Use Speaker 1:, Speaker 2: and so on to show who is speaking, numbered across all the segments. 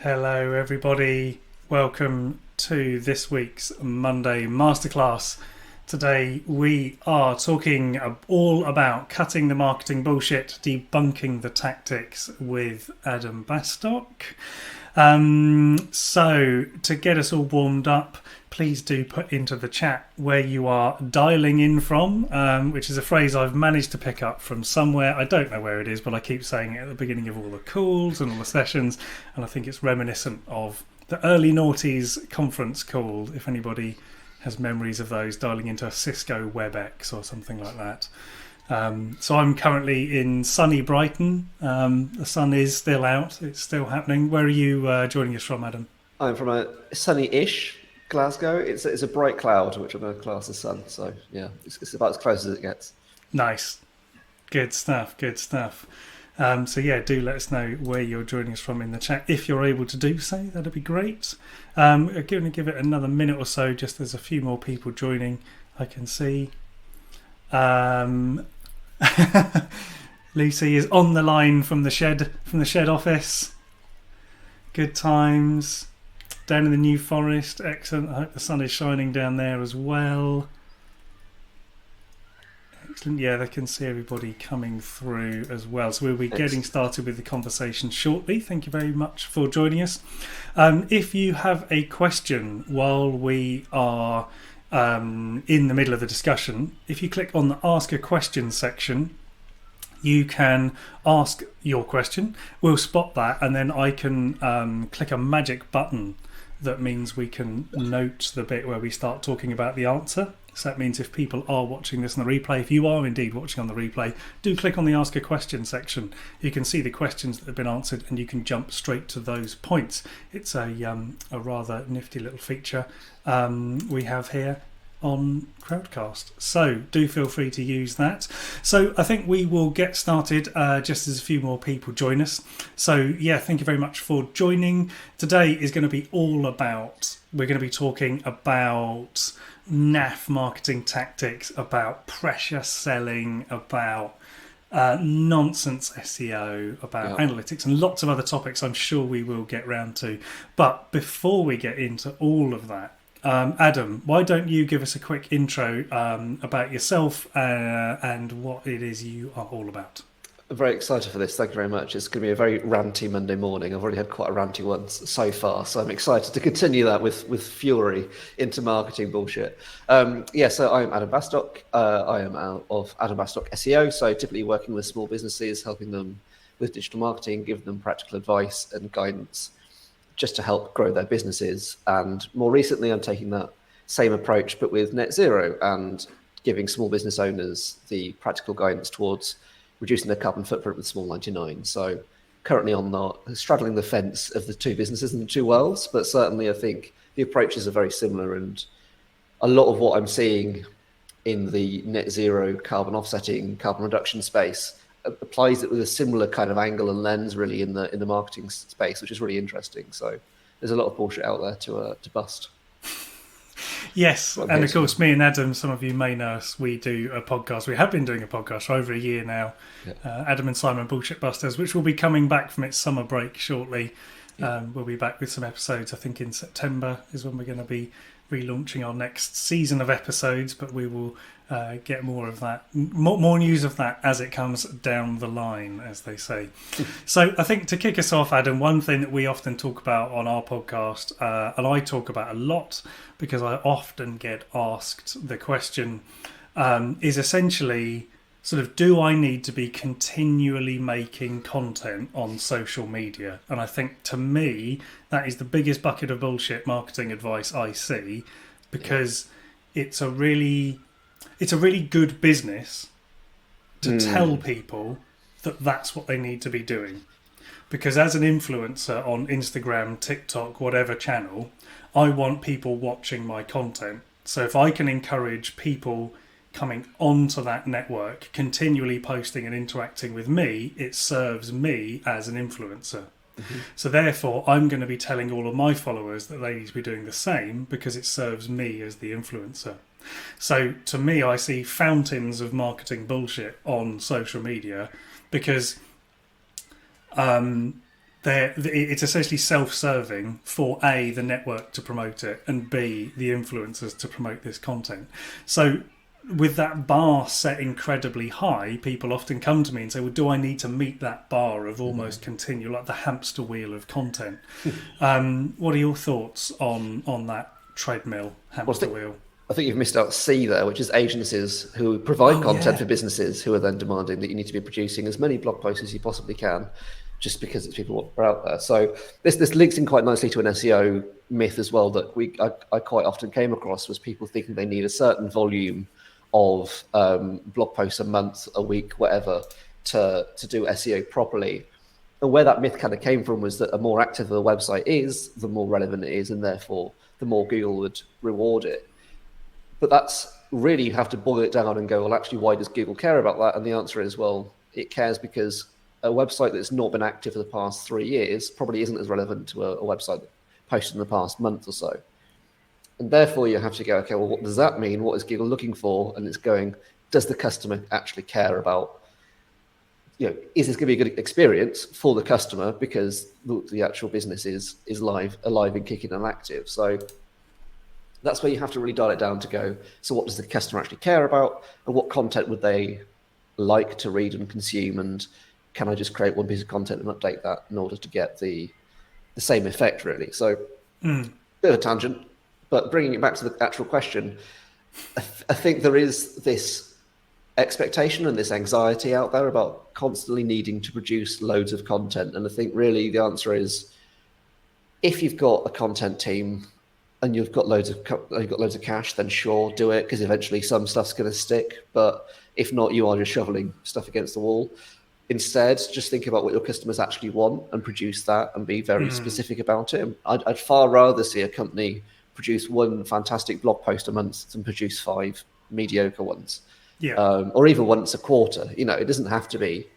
Speaker 1: Hello, everybody. Welcome to this week's Monday Masterclass. Today we are talking all about cutting the marketing bullshit, debunking the tactics with Adam Bastock. So to get us all warmed up, please do put into the chat where you are dialing in from, which is a phrase I've managed to pick up from somewhere. I don't know where it is, but I keep saying it at the beginning of all the calls and all the sessions, and I think it's reminiscent of the early noughties conference call, if anybody has memories of those, dialing into a Cisco WebEx or something like that. So I'm currently in sunny Brighton. The sun is still out. It's still happening. Where are you joining us from, Adam?
Speaker 2: I'm from a sunny-ish Glasgow. It's a bright cloud, which I'm going to class as sun. So yeah, it's about as close as it gets.
Speaker 1: Nice. Good stuff. Good stuff. So yeah, do let us know where you're joining us from in the chat. If you're able to do so, that'd be great. I'm going to give it another minute or so, just there's a few more people joining, I can see. Lucy is on the line from the shed office. Good times. Down in the New Forest, excellent. I hope the sun is shining down there as well. Excellent. Yeah, they can see everybody coming through as well. So we'll be getting started with the conversation shortly. Thank you very much for joining us. If you have a question while we are in the middle of the discussion, if you click on the Ask a Question section, you can ask your question. We'll spot that, and then I can click a magic button that means we can note the bit where we start talking about the answer. So that means if people are watching this on the replay, if you are indeed watching on the replay, do click on the Ask a Question section. You can see the questions that have been answered and you can jump straight to those points. It's a rather nifty little feature we have here on Crowdcast. So do feel free to use that. So I think we will get started just as a few more people join us. So yeah, thank you very much for joining. Today is going to be all about, we're going to be talking about naff marketing tactics, about pressure selling, about nonsense SEO, about analytics, and lots of other topics I'm sure we will get round to. But before we get into all of that, Adam, why don't you give us a quick intro about yourself and what it is you are all about?
Speaker 2: I'm very excited for this. Thank you very much. It's going to be a very ranty Monday morning. I've already had quite a ranty one so far, so I'm excited to continue that with fury into marketing bullshit. So I'm Adam Bastock. I am out of Adam Bastock SEO, so typically working with small businesses, helping them with digital marketing, giving them practical advice and guidance just to help grow their businesses. And more recently, I'm taking that same approach, but with net zero and giving small business owners the practical guidance towards reducing their carbon footprint with Small 99. So currently on the straddling the fence of the two businesses and the two worlds, but certainly I think the approaches are very similar, and a lot of what I'm seeing in the net zero carbon offsetting, carbon reduction space applies it with a similar kind of angle and lens really in the marketing space, which is really interesting. So there's a lot of bullshit out there to bust.
Speaker 1: Yes, and of course, me and Adam, some of you may know us, we do a podcast. We have been doing a podcast for over a year now, Adam and Simon Bullshit Busters, which will be coming back from its summer break shortly. We'll be back with some episodes, I think in September is when we're going to be relaunching our next season of episodes, but we will get more of that, more news of that as it comes down the line, as they say. So I think to kick us off, Adam, one thing that we often talk about on our podcast, and I talk about a lot because I often get asked the question, is essentially sort of, do I need to be continually making content on social media? And I think to me, that is the biggest bucket of bullshit marketing advice I see, because it's a really good business to tell people that that's what they need to be doing. Because as an influencer on Instagram, TikTok, whatever channel, I want people watching my content. So if I can encourage people coming onto that network, continually posting and interacting with me, it serves me as an influencer. Mm-hmm. So therefore, I'm going to be telling all of my followers that they need to be doing the same because it serves me as the influencer. So to me, I see fountains of marketing bullshit on social media because it's essentially self-serving for A, the network to promote it, and B, the influencers to promote this content. So with that bar set incredibly high, people often come to me and say, well, do I need to meet that bar of almost continual, like the hamster wheel of content? What are your thoughts on that treadmill, hamster wheel?
Speaker 2: I think you've missed out C there, which is agencies who provide content for businesses who are then demanding that you need to be producing as many blog posts as you possibly can, just because it's people who are out there. So this links in quite nicely to an SEO myth as well that I quite often came across, was people thinking they need a certain volume of blog posts a month, a week, whatever, to do SEO properly. And where that myth kind of came from was that the more active a website is, the more relevant it is, and therefore the more Google would reward it. But that's really, you have to boil it down and go, well, actually, why does Google care about that? And the answer is, well, it cares because a website that's not been active for the past 3 years probably isn't as relevant to a website that posted in the past month or so. And therefore, you have to go, okay, well, what does that mean? What is Google looking for? And it's going, does the customer actually care about, is this going to be a good experience for the customer because the actual business is alive and kicking and active? So that's where you have to really dial it down to go, so what does the customer actually care about, and what content would they like to read and consume, and can I just create one piece of content and update that in order to get the same effect, really? So bit of a tangent, but bringing it back to the actual question, I think there is this expectation and this anxiety out there about constantly needing to produce loads of content. And I think really the answer is, if you've got a content team and you've got loads of cash, then sure, do it, because eventually some stuff's going to stick. But if not, you are just shoveling stuff against the wall. Instead, just think about what your customers actually want and produce that and be very specific about it. I'd far rather see a company produce one fantastic blog post a month than produce 5 mediocre ones. Or even once a quarter. It doesn't have to be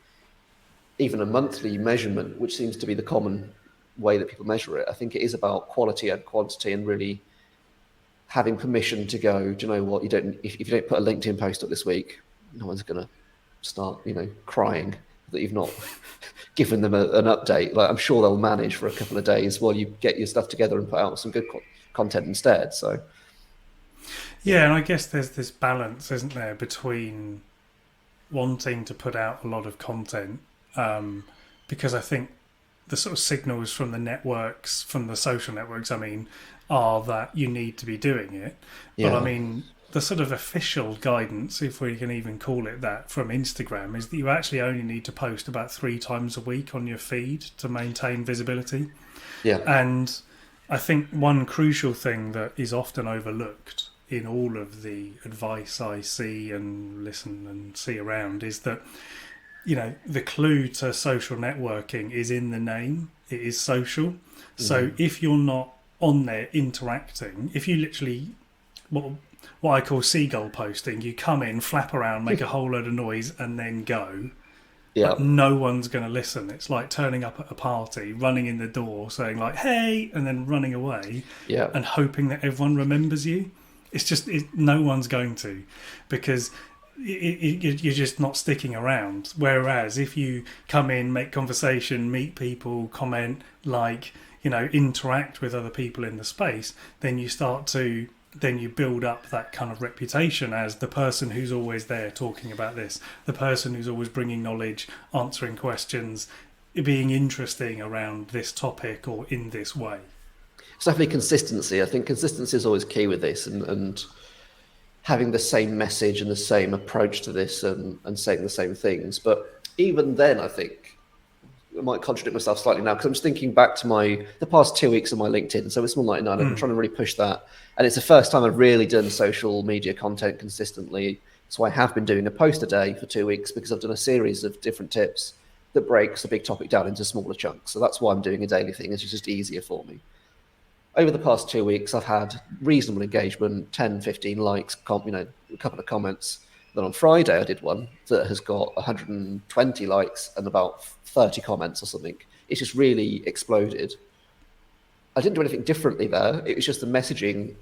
Speaker 2: even a monthly measurement, which seems to be the common way that people measure it. I think it is about quality and quantity, and really having permission to go, do you know what, if you don't put a LinkedIn post up this week, no one's going to start crying that you've not given them an update. Like, I'm sure they'll manage for a couple of days while you get your stuff together and put out some good content instead. So
Speaker 1: and I guess there's this balance, isn't there, between wanting to put out a lot of content, because I think the sort of signals from the networks, from the social networks, are that you need to be doing it. But the sort of official guidance, if we can even call it that, from Instagram is that you actually only need to post about 3 times a week on your feed to maintain visibility. And I think one crucial thing that is often overlooked in all of the advice I see and listen and see around is that the clue to social networking is in the name. It is social. So if you're not on there interacting, if you literally, what I call seagull posting, you come in, flap around, make a whole load of noise, and then go. But no one's going to listen. It's like turning up at a party, running in the door, saying like, hey, and then running away and hoping that everyone remembers you. It's just, no one's going to, because you're just not sticking around. Whereas if you come in, make conversation, meet people, comment, interact with other people in the space, then you build up that kind of reputation as the person who's always there talking about this, the person who's always bringing knowledge, answering questions, being interesting around this topic or in this way.
Speaker 2: It's definitely consistency. I think consistency is always key with this, and having the same message and the same approach to this and saying the same things. But even then, I think I might contradict myself slightly now, because I'm just thinking back to the past 2 weeks of my LinkedIn. So it's more like I'm trying to really push that. And it's the first time I've really done social media content consistently. So I have been doing a post a day for 2 weeks, because I've done a series of different tips that breaks a big topic down into smaller chunks. So that's why I'm doing a daily thing. It's just easier for me. Over the past 2 weeks, I've had reasonable engagement, 10, 15 likes, a couple of comments. Then on Friday, I did one that has got 120 likes and about 30 comments or something. It's just really exploded. I didn't do anything differently there. It was just the messaging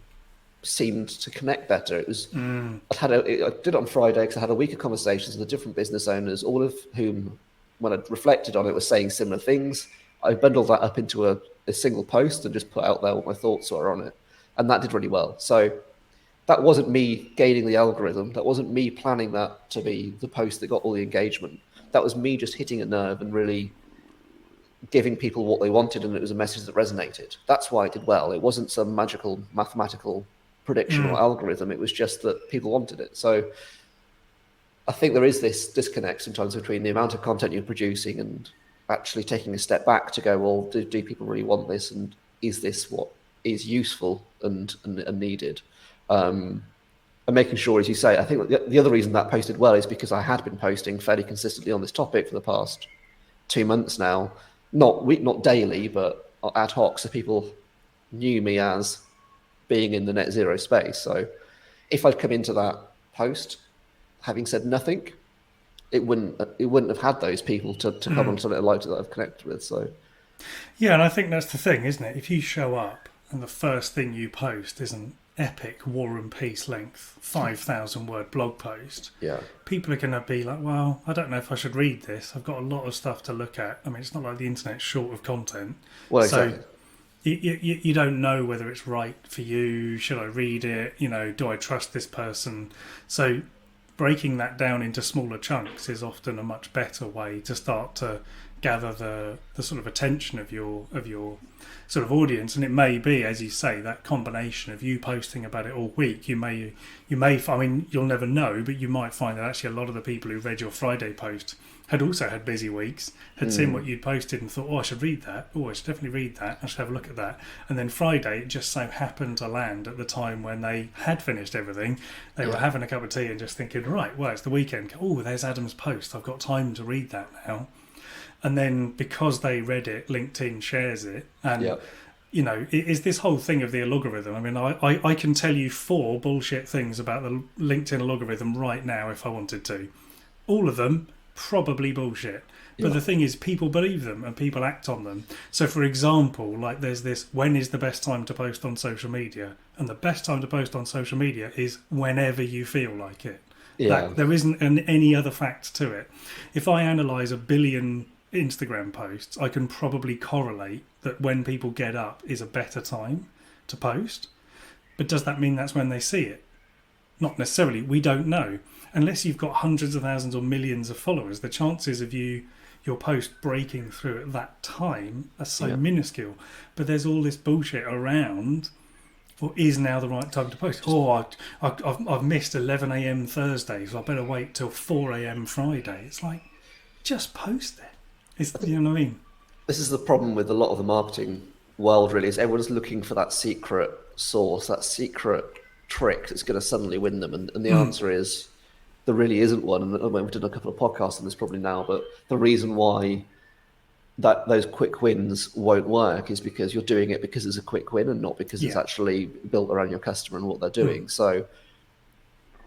Speaker 2: seemed to connect better. It was I did it on Friday because I had a week of conversations with different business owners, all of whom, when I reflected on it, were saying similar things. I bundled that up into a single post and just put out there what my thoughts were on it. And that did really well. So that wasn't me gaining the algorithm. That wasn't me planning that to be the post that got all the engagement. That was me just hitting a nerve and really giving people what they wanted, and it was a message that resonated. That's why it did well. It wasn't some magical mathematical prediction or algorithm. It was just that people wanted it. So I think there is this disconnect sometimes between the amount of content you're producing and actually taking a step back to go, well, do people really want this? And is this what is useful and needed? And making sure, as you say, I think the other reason that posted well is because I had been posting fairly consistently on this topic for the past 2 months now, not daily, but ad hoc. So people knew me as being in the net zero space. So if I'd come into that post having said nothing, it wouldn't have had those people to come on something like that I've connected with. So
Speaker 1: yeah, and I think that's the thing, isn't it? If you show up and the first thing you post is an epic War and Peace length 5,000 word blog post, people are going to be like, well, I don't know if I should read this. I've got a lot of stuff to look at. I mean, it's not like the internet's short of content.
Speaker 2: Well, exactly.
Speaker 1: So you don't know whether it's right for you. Should I read it? Do I trust this person? So breaking that down into smaller chunks is often a much better way to start to gather the sort of attention of your sort of audience. And it may be, as you say, that combination of you posting about it all week. You may I mean, you'll never know, but you might find that actually a lot of the people who read your Friday post had also had busy weeks, had seen what you'd posted and thought, oh, I should read that. Oh, I should definitely read that. I should have a look at that. And then Friday, it just so happened to land at the time when they had finished everything. They were having a cup of tea and just thinking, right, well, it's the weekend. Oh, there's Adam's post. I've got time to read that now. And then because they read it, LinkedIn shares it. And, it is this whole thing of the algorithm. I mean, I can tell you 4 bullshit things about the LinkedIn algorithm right now if I wanted to. All of them, probably bullshit. But the thing is, people believe them and people act on them. So, for example, like there's this, when is the best time to post on social media? And the best time to post on social media is whenever you feel like it. There isn't any other fact to it. If I analyse 1 billion Instagram posts, I can probably correlate that when people get up is a better time to post. But does that mean that's when they see it? Not necessarily. We don't know. Unless you've got hundreds of thousands or millions of followers, the chances of your post breaking through at that time are so minuscule. But there's all this bullshit around. Or is now the right time to post? Oh, I've missed 11 a.m. Thursday, so I better wait till 4 a.m. Friday. It's like, just post it. You know what I mean?
Speaker 2: This is the problem with a lot of the marketing world, really, is everyone's looking for that secret sauce, that secret trick that's going to suddenly win them. And the answer is there really isn't one. And we've done a couple of podcasts on this probably now, but the reason why those quick wins won't work is because you're doing it because it's a quick win and not because it's actually built around your customer and what they're doing. So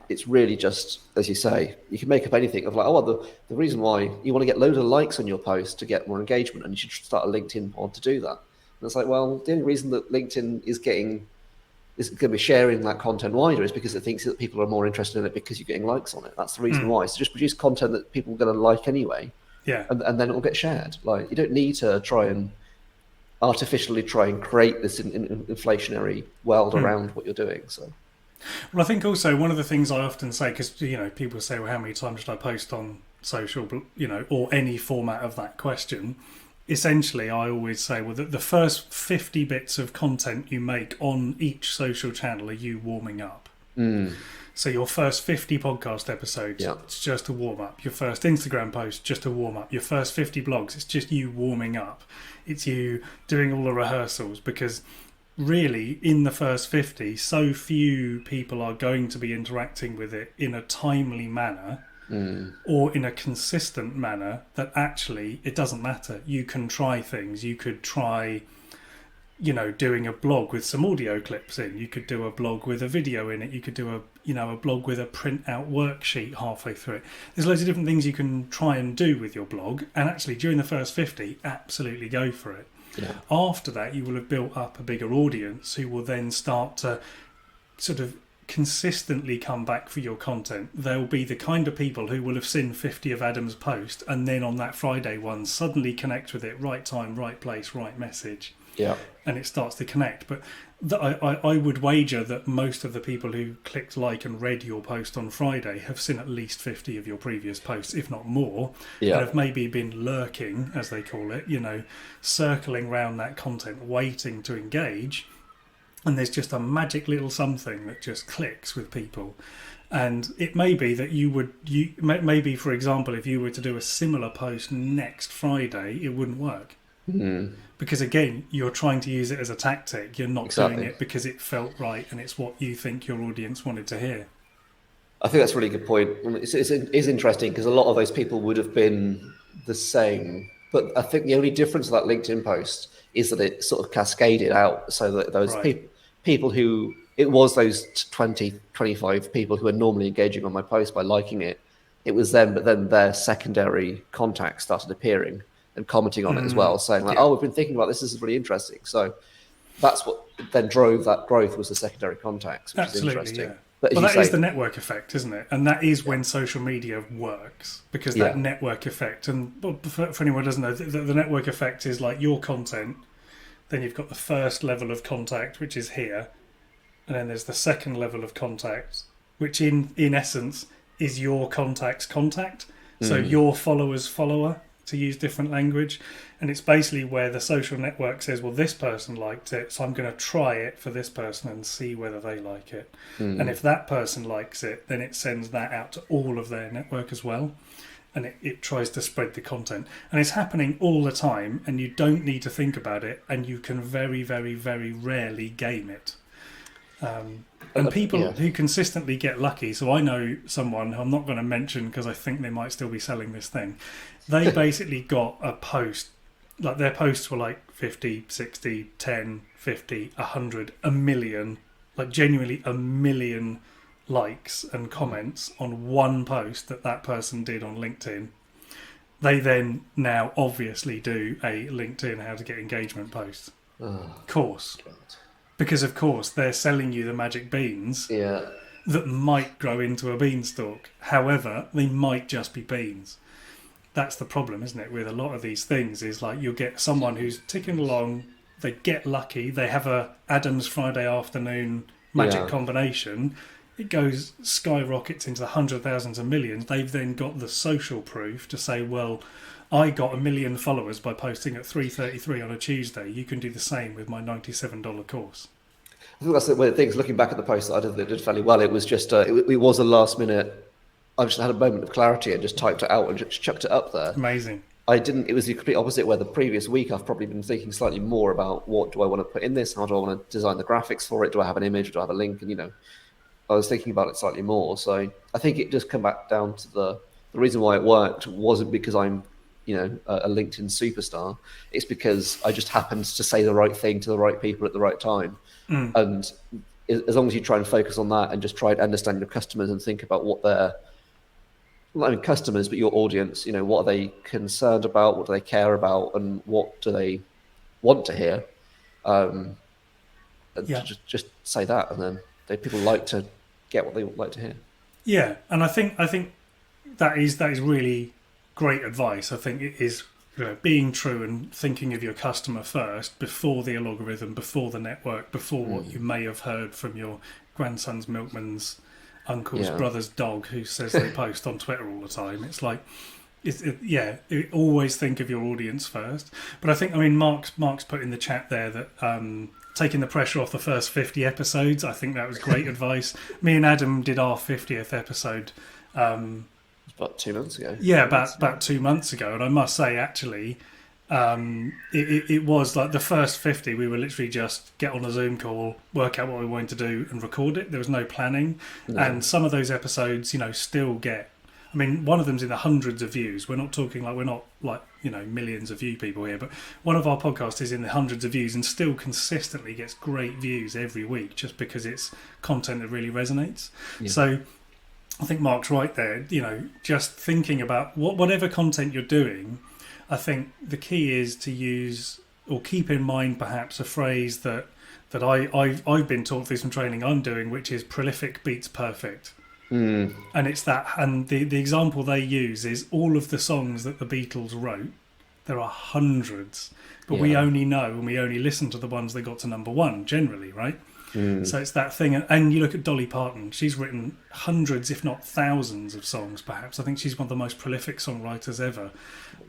Speaker 2: it's really just, as you say, you can make up anything of like, oh, well, the reason why you want to get loads of likes on your post to get more engagement, and you should start a LinkedIn pod to do that. And it's like, well, the only reason that LinkedIn is going to be sharing that content wider is because it thinks that people are more interested in it because you're getting likes on it. That's the reason why. So just produce content that people are going to like anyway. Yeah. And then it will get shared. Like, you don't need to try and artificially create this inflationary world around what you're doing. So.
Speaker 1: Well, I think also one of the things I often say, because people say, well, how many times should I post on social, or any format of that question? Essentially, I always say, well, the first 50 bits of content you make on each social channel are you warming up. So your first 50 podcast episodes, it's just a warm up. Your first Instagram post, just a warm up. Your first 50 blogs, it's just you warming up. It's you doing all the rehearsals, because really, in the first 50, so few people are going to be interacting with it in a timely manner or in a consistent manner that actually it doesn't matter. You can try things. You could try, doing a blog with some audio clips in. You could do a blog with a video in it. You could do a blog with a print out worksheet halfway through it. There's loads of different things you can try and do with your blog. And actually, during the first 50, absolutely go for it. Yeah. After that, you will have built up a bigger audience who will then start to sort of consistently come back for your content. They'll be the kind of people who will have seen 50 of Adam's posts and then on that Friday one suddenly connect with it, right time, right place, right message.
Speaker 2: Yeah.
Speaker 1: And it starts to connect. But I would wager that most of the people who clicked like and read your post on Friday have seen at least 50 of your previous posts, if not more, and have maybe been lurking, as they call it, circling around that content, waiting to engage. And there's just a magic little something that just clicks with people. And it may be that maybe, for example, if you were to do a similar post next Friday, it wouldn't work. Because again, you're trying to use it as a tactic. You're not doing it because it felt right and it's what you think your audience wanted to hear.
Speaker 2: I think that's a really good point. It's interesting because a lot of those people would have been the same, but I think the only difference of that LinkedIn post is that it sort of cascaded out so that those people who, it was those 20, 25 people who are normally engaging on my post by liking it, it was them, but then their secondary contacts started appearing and commenting on it as well, saying like, oh, we've been thinking about this. This is really interesting. So that's what then drove that growth, was the secondary contacts, which is interesting. Yeah.
Speaker 1: But that is the network effect, isn't it? And that is when social media works, because that network effect, and for anyone who doesn't know, the network effect is like your content, then you've got the first level of contact, which is here, and then there's the second level of contact, which in essence is your contact's contact. So your follower's follower, to use different language. And it's basically where the social network says, well, this person liked it, so I'm going to try it for this person and see whether they like it. And if that person likes it, then it sends that out to all of their network as well. And it tries to spread the content. And it's happening all the time, and you don't need to think about it, and you can very, very, very rarely game it. And people who consistently get lucky, so I know someone who I'm not going to mention because I think they might still be selling this thing. They basically got a post, like their posts were like 50, 60, 10, 50, 100, a million, like genuinely a million likes and comments on one post that person did on LinkedIn. They then now obviously do a LinkedIn how to get engagement post course. God. Because, of course, they're selling you the magic beans that might grow into a beanstalk. However, they might just be beans. That's the problem, isn't it, with a lot of these things, is like you'll get someone who's ticking along, they get lucky, they have a Adam's Friday afternoon magic combination, it goes, skyrockets into the hundreds of thousands of millions. They've then got the social proof to say, well, I got 1 million followers by posting at 3:33 on a Tuesday. You can do the same with my $97 course.
Speaker 2: I think that's one of the things, looking back at the post that I did fairly well, it was just, it was a last minute, I just had a moment of clarity and just typed it out and just chucked it up there.
Speaker 1: Amazing.
Speaker 2: It was the complete opposite, where the previous week I've probably been thinking slightly more about what do I want to put in this? How do I want to design the graphics for it? Do I have an image? Do I have a link? And, I was thinking about it slightly more. So I think it just come back down to the reason why it worked wasn't because I'm, a LinkedIn superstar. It's because I just happened to say the right thing to the right people at the right time. And as long as you try and focus on that and just try to understand your customers and think about what they're, not only customers, but your audience, what are they concerned about? What do they care about? And what do they want to hear? Just say that. And then people like to get what they like to hear. Yeah.
Speaker 1: And I think that is really great advice. I think it is being true and thinking of your customer first before the algorithm, before the network, before what you may have heard from your grandson's milkman's uncle's brother's dog who says they post on Twitter all the time. It's like, always think of your audience first. But I think, Mark's put in the chat there that taking the pressure off the first 50 episodes, I think that was great advice. Me and Adam did our 50th episode
Speaker 2: about 2 months ago.
Speaker 1: Yeah, about 2 months ago. And I must say, actually, it was like the first 50, we were literally just get on a Zoom call, work out what we wanted to do and record it. There was no planning. No. And some of those episodes, still get, one of them's in the hundreds of views. We're not millions of view people here, but one of our podcasts is in the hundreds of views and still consistently gets great views every week just because it's content that really resonates. Yeah. So I think Mark's right there, just thinking about whatever content you're doing. I think the key is to use or keep in mind perhaps a phrase that that I've been taught through some training I'm doing, which is prolific beats perfect. And it's that, and the example they use is all of the songs that the Beatles wrote. There are hundreds, but we only know and we only listen to the ones that got to number one generally, right? So it's that thing. And you look at Dolly Parton, she's written hundreds, if not thousands of songs, perhaps. I think she's one of the most prolific songwriters ever.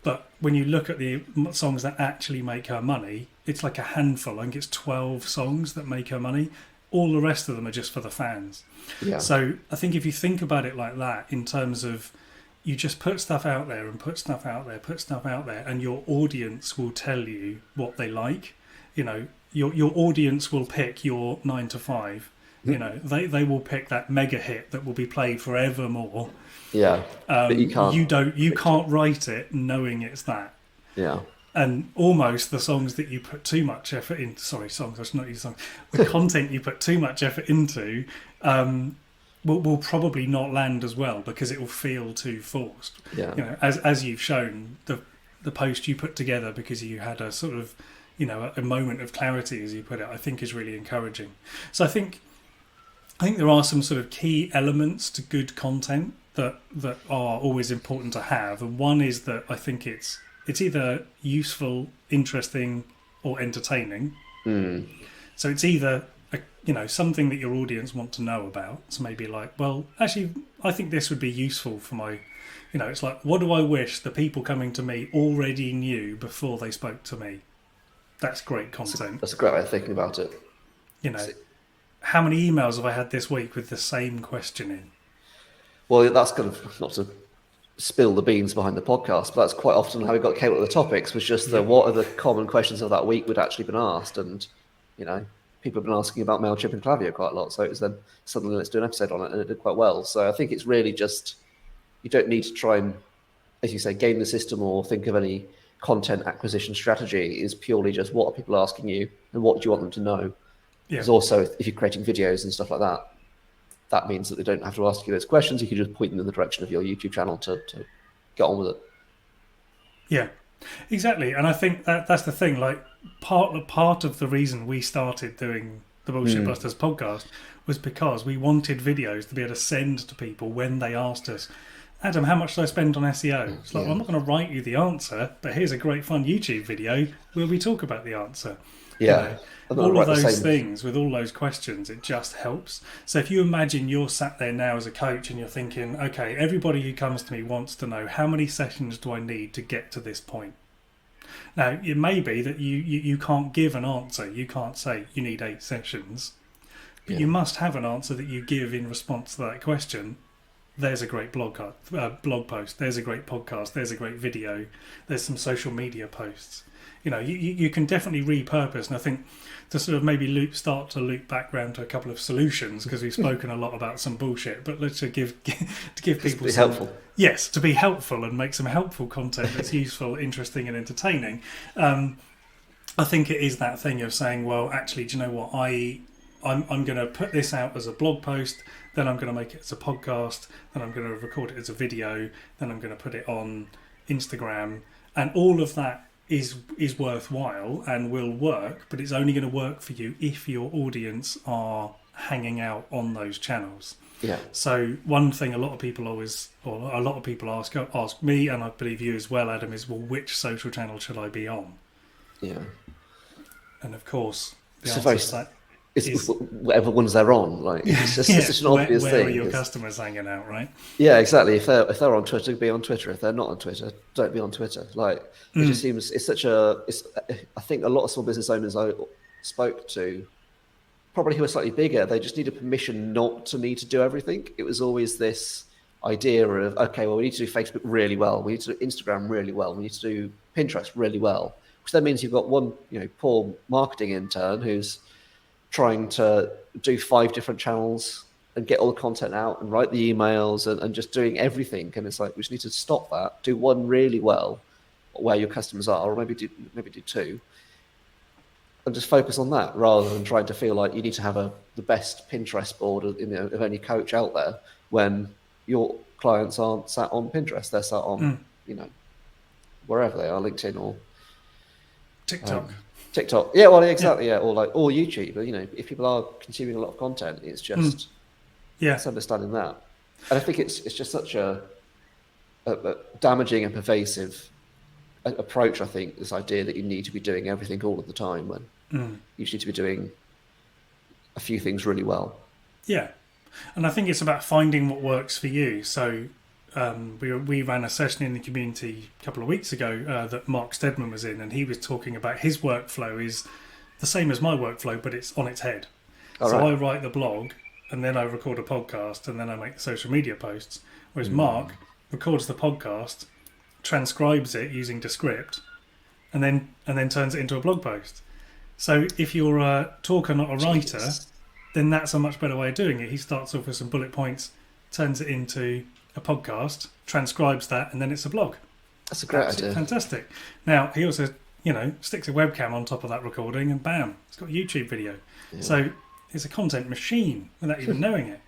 Speaker 1: But when you look at the songs that actually make her money, it's like a handful. I think it's 12 songs that make her money. All the rest of them are just for the fans. Yeah. So I think if you think about it like that, in terms of you just put stuff out there and put stuff out there, and your audience will tell you what they like. You know, your audience will pick your 9 to 5. You know, they will pick that mega hit that will be played forevermore.
Speaker 2: Yeah. But
Speaker 1: you can't write it knowing it's that.
Speaker 2: Yeah.
Speaker 1: And almost the songs that you put too much effort into, songs, I should not use songs, the content you put too much effort into will probably not land as well because it will feel too forced.
Speaker 2: Yeah.
Speaker 1: You know, as you've shown, the post you put together because you had a sort of, you know, a moment of clarity, as you put it, I think is really encouraging. So I think there are some sort of key elements to good content that are always important to have. And one is that I think it's either useful, interesting, or entertaining. So it's either something that your audience want to know about. So maybe like, well, actually, I think this would be useful for my, it's like, what do I wish the people coming to me already knew before they spoke to me? That's great content.
Speaker 2: That's a great way of thinking about it.
Speaker 1: How many emails have I had this week with the same question in?
Speaker 2: Well, that's kind of, not to spill the beans behind the podcast, but that's quite often how we came up with the topics, was just what are the common questions of that week would actually been asked. And, people have been asking about MailChimp and Klaviyo quite a lot. So it was then suddenly let's do an episode on it, and it did quite well. So I think it's really just, you don't need to try and, as you say, game the system or think of any content acquisition strategy. Is purely just what are people asking you and what do you want them to know. Because also if you're creating videos and stuff like that, that means that they don't have to ask you those questions. You can just point them in the direction of your YouTube channel to get on with it.
Speaker 1: Yeah, exactly. And I think that's the thing. Like part of the reason we started doing the Bullshit Busters podcast was because we wanted videos to be able to send to people when they asked us, Adam, how much do I spend on SEO? It's like, well, I'm not going to write you the answer, but here's a great fun YouTube video where we talk about the answer.
Speaker 2: Yeah.
Speaker 1: All of those things with all those questions, it just helps. So if you imagine you're sat there now as a coach and you're thinking, okay, everybody who comes to me wants to know how many sessions do I need to get to this point? Now, it may be that you can't give an answer. You can't say you need 8 sessions, but you must have an answer that you give in response to that question. There's a great blog post. There's a great podcast. There's a great video. There's some social media posts. You can definitely repurpose. And I think to sort of maybe start to loop back round to a couple of solutions, because we've spoken a lot about some bullshit, but let's give people some
Speaker 2: helpful.
Speaker 1: Yes, to be helpful and make some helpful content that's useful, interesting, and entertaining. I think it is that thing of saying, well, actually, do you know what? I'm going to put this out as a blog post, then I'm going to make it as a podcast, then I'm going to record it as a video, then I'm going to put it on Instagram, and all of that is worthwhile and will work, but it's only going to work for you if your audience are hanging out on those channels.
Speaker 2: Yeah.
Speaker 1: So one thing a lot of people ask me, and I believe you as well, Adam, is, well, which social channel should I be on?
Speaker 2: Yeah.
Speaker 1: And of course, the answer to that
Speaker 2: is whatever ones they're on. Like, it's just such an obvious thing.
Speaker 1: Where are your customers hanging out, right?
Speaker 2: Yeah, exactly. If they're on Twitter, be on Twitter. If they're not on Twitter, don't be on Twitter. Like, it just seems I think a lot of small business owners I spoke to, probably who are slightly bigger, they just needed permission not to need to do everything. It was always this idea of, okay, well, we need to do Facebook really well. We need to do Instagram really well. We need to do Pinterest really well, which then means you've got one, poor marketing intern who's trying to do 5 different channels and get all the content out and write the emails and just doing everything. And it's like, we just need to stop that, do one really well where your customers are, or maybe do 2, and just focus on that rather than trying to feel like you need to have the best Pinterest board of any coach out there when your clients aren't sat on Pinterest. They're sat on, wherever they are, LinkedIn or
Speaker 1: TikTok.
Speaker 2: TikTok. Yeah, well, exactly. Yeah, or YouTube. You know, if people are consuming a lot of content, it's just it's understanding that. And I think it's just such a damaging and pervasive approach. I think this idea that you need to be doing everything all of the time when you need to be doing a few things really well.
Speaker 1: Yeah, and I think it's about finding what works for you. So we ran a session in the community a couple of weeks ago that Mark Steadman was in, and he was talking about his workflow is the same as my workflow, but it's on its head. I write the blog, and then I record a podcast, and then I make the social media posts. Whereas Mark records the podcast, transcribes it using Descript, and then turns it into a blog post. So if you're a talker, not a writer, then that's a much better way of doing it. He starts off with some bullet points, turns it into a podcast, transcribes that, and then it's a blog.
Speaker 2: That's a great idea.
Speaker 1: Fantastic. Now, he also, sticks a webcam on top of that recording, and bam, it's got a YouTube video. Yeah. So it's a content machine without even knowing it.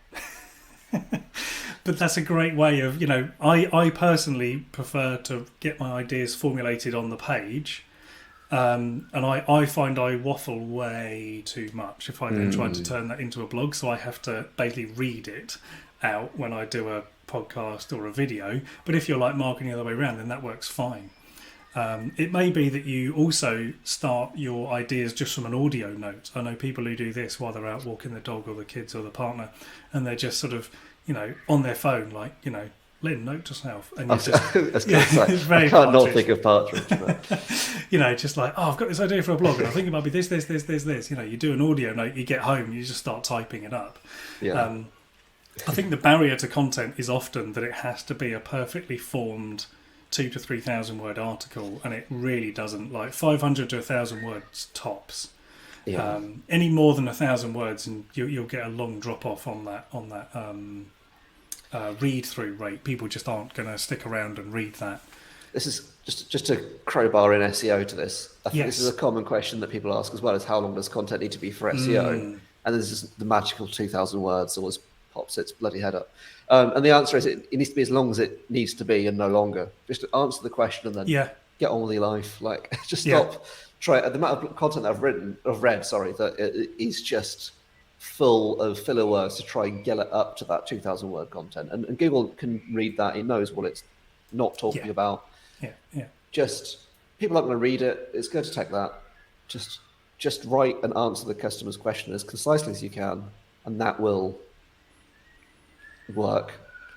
Speaker 1: But that's a great way of, I personally prefer to get my ideas formulated on the page. And I find I waffle way too much if I then try to turn that into a blog. So I have to basically read it out when I do a podcast or a video. But if you're like marketing the other way around, then that works fine. It may be that you also start your ideas just from an audio note. I know people who do this while they're out walking the dog or the kids or the partner, and they're just sort of, on their phone, like, Lynn, note to self. And you just,
Speaker 2: it's very I can't not think of Partridge. But.
Speaker 1: Just like, I've got this idea for a blog, and I think it might be this. You do an audio note, you get home, you just start typing it up. Yeah. I think the barrier to content is often that it has to be a perfectly formed 2,000 to 3,000 word article, and it really doesn't. Like 500 to 1,000 words tops. Yeah. Any more than 1,000 words, and you'll get a long drop off on that read-through rate. People just aren't going to stick around and read that.
Speaker 2: This is just a crowbar in SEO to this. I think this is a common question that people ask as well, is how long does content need to be for SEO? And there's just the magical 2,000 words always pops its bloody head up. And the answer is it needs to be as long as it needs to be and no longer. Just answer the question and then get on with your life. Like, just stop. Try the amount of content that I've read, that it is just full of filler words to try and get it up to that 2,000 word content. And Google can read that. It knows what it's not talking about. Just people aren't going to read it. It's going to take that. Just write and answer the customer's question as concisely as you can, and that will work.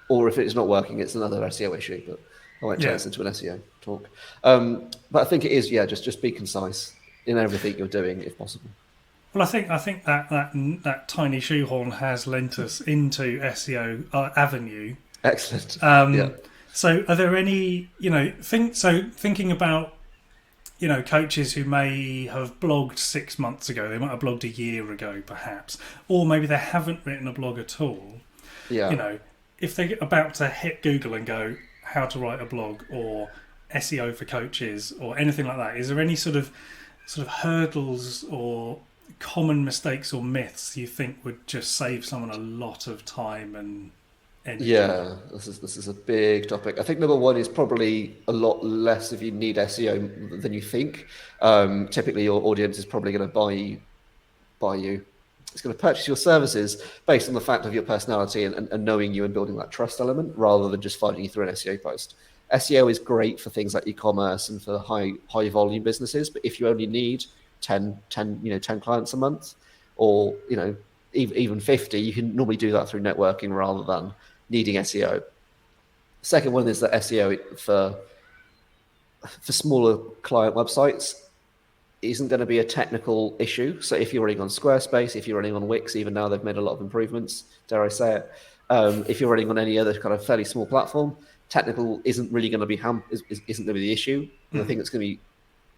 Speaker 2: Or if it's not working, it's another SEO issue, but I won't turn this into an SEO talk. But I think it is, just be concise in everything you're doing if possible.
Speaker 1: Well, I think that tiny shoehorn has lent us into SEO avenue.
Speaker 2: Excellent.
Speaker 1: So are there any, thinking about, coaches who may have blogged 6 months ago, they might have blogged a year ago perhaps, or maybe they haven't written a blog at all. Yeah. If they're about to hit Google and go, how to write a blog or SEO for coaches or anything like that, is there any sort of hurdles or common mistakes or myths you think would just save someone a lot of time and energy?
Speaker 2: Yeah, this is a big topic. I think number one is probably a lot less if you need SEO than you think. Typically your audience is probably going to buy you. It's going to purchase your services based on the fact of your personality and knowing you and building that trust element rather than just finding you through an SEO post. SEO is great for things like e-commerce and for high volume businesses, but if you only need 10 clients a month, or even 50, you can normally do that through networking rather than needing SEO. Second one is that SEO for smaller client websites isn't going to be a technical issue. So if you're running on Squarespace, if you're running on Wix, even now they've made a lot of improvements, dare I say it. If you're running on any other kind of fairly small platform, technical isn't really going to be isn't going to be the issue. I think it's going to be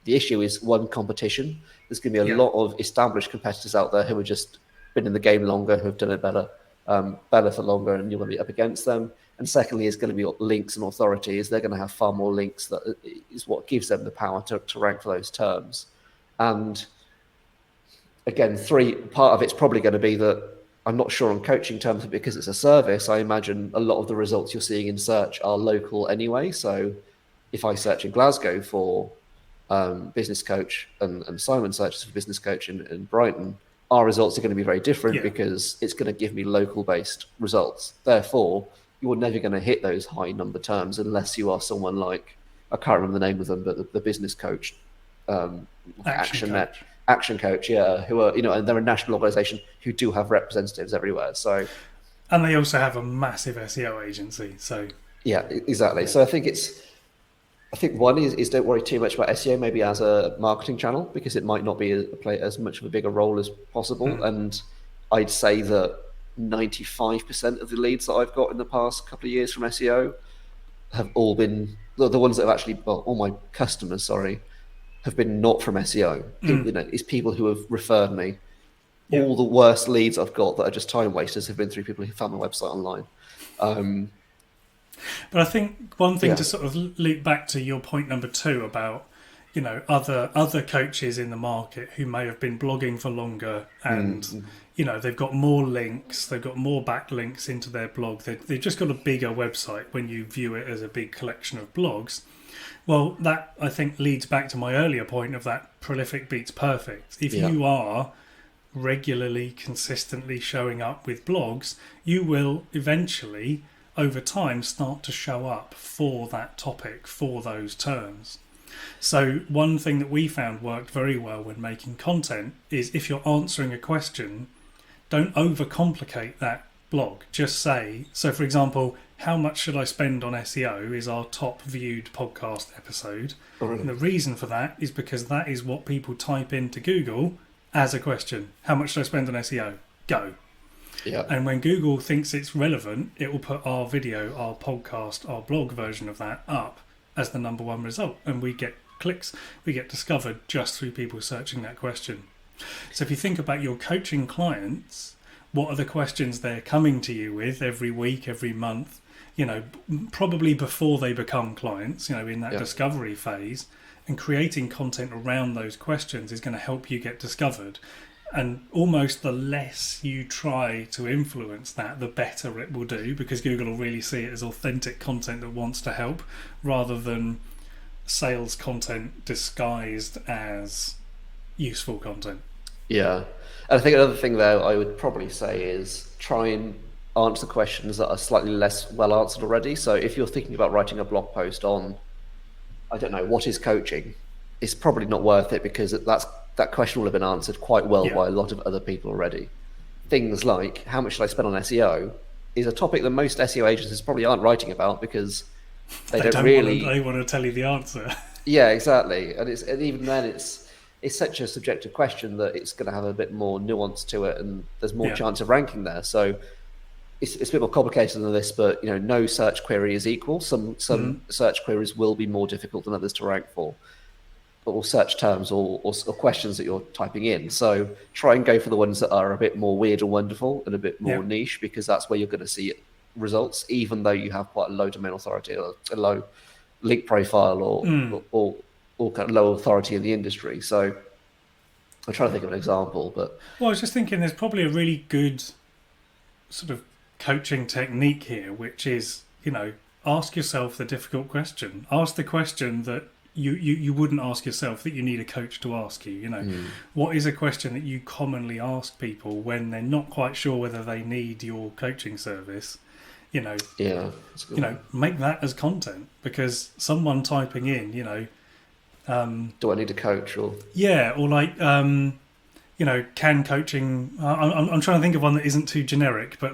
Speaker 2: the issue is one, competition. There's going to be a lot of established competitors out there who have just been in the game longer, who have done it better for longer, and you're going to be up against them. And secondly, is going to be links and authority. Is they're going to have far more links. That is what gives them the power to rank for those terms. And again, part of it's probably going to be that I'm not sure on coaching terms, but because it's a service, I imagine a lot of the results you're seeing in search are local anyway. So if I search in Glasgow for business coach and Simon searches for business coach in Brighton, our results are going to be very different because it's going to give me local based results. Therefore, you're never going to hit those high number terms unless you are someone like, I can't remember the name of them, but the business coach, Action Coach, who are, and they're a national organisation who do have representatives everywhere. So,
Speaker 1: and they also have a massive SEO agency. So
Speaker 2: yeah, exactly. So I think one is don't worry too much about SEO maybe as a marketing channel, because it might not be play as much of a bigger role as possible. And I'd say that 95% of the leads that I've got in the past couple of years from SEO have all been the ones that have actually, all my customers, have been not from SEO. It's people who have referred me. Yeah. All the worst leads I've got that are just time wasters have been through people who found my website online.
Speaker 1: But I think one thing to sort of loop back to your point number 2 about, other coaches in the market who may have been blogging for longer and, they've got more links, they've got more backlinks into their blog. They've just got a bigger website when you view it as a big collection of blogs. Well, that, I think, leads back to my earlier point of that prolific beats perfect. If you are regularly, consistently showing up with blogs, you will eventually, over time, start to show up for that topic, for those terms. So one thing that we found worked very well when making content is if you're answering a question, don't overcomplicate that blog. Just say, so for example, how much should I spend on SEO is our top viewed podcast episode. Oh, really? And the reason for that is because that is what people type into Google as a question. How much should I spend on SEO? Go. Yeah. And when Google thinks it's relevant, it will put our video, our podcast, our blog version of that up as the number 1 result. And we get clicks, we get discovered just through people searching that question. So if you think about your coaching clients, what are the questions they're coming to you with every week, every month, probably before they become clients, in that discovery phase, and creating content around those questions is going to help you get discovered. And almost the less you try to influence that, the better it will do, because Google will really see it as authentic content that wants to help rather than sales content disguised as useful content.
Speaker 2: Yeah. And I think another thing, though, I would probably say is try and answer questions that are slightly less well answered already. So if you're thinking about writing a blog post on, I don't know, what is coaching, it's probably not worth it, because that question will have been answered quite well by a lot of other people already. Things like, how much should I spend on SEO, is a topic that most SEO agencies probably aren't writing about, because they want to
Speaker 1: tell you the answer.
Speaker 2: Yeah, exactly. And even then it's such a subjective question that it's going to have a bit more nuance to it, and there's more chance of ranking there. So it's a bit more complicated than this, but no search query is equal. Some search queries will be more difficult than others to rank for, or search terms or questions that you're typing in. So try and go for the ones that are a bit more weird and wonderful and a bit more niche, because that's where you're going to see results, even though you have quite a low domain authority or a low link profile or kind of low authority in the industry. So I'm trying to think of an example, but
Speaker 1: I was just thinking there's probably a really good sort of coaching technique here, which is, ask yourself the difficult question. Ask the question that you wouldn't ask yourself, that you need a coach to ask you. What is a question that you commonly ask people when they're not quite sure whether they need your coaching service? Make that as content, because someone typing in,
Speaker 2: do I need a coach? Or
Speaker 1: like can coaching? I'm trying to think of one that isn't too generic, but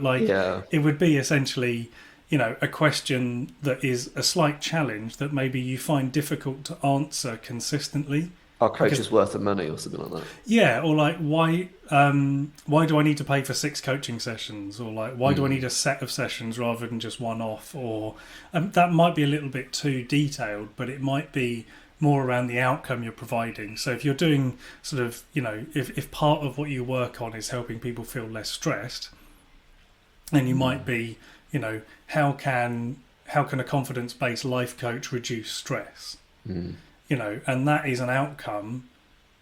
Speaker 1: it would be essentially, a question that is a slight challenge that maybe you find difficult to answer consistently.
Speaker 2: Our coach is worth the money, or something like that.
Speaker 1: Yeah, or why do I need to pay for 6 coaching sessions? Or why do I need a set of sessions rather than just one off? Or that might be a little bit too detailed, but it might be more around the outcome you're providing. So if you're doing sort of, if part of what you work on is helping people feel less stressed, then you might be, how can a confidence-based life coach reduce stress? And that is an outcome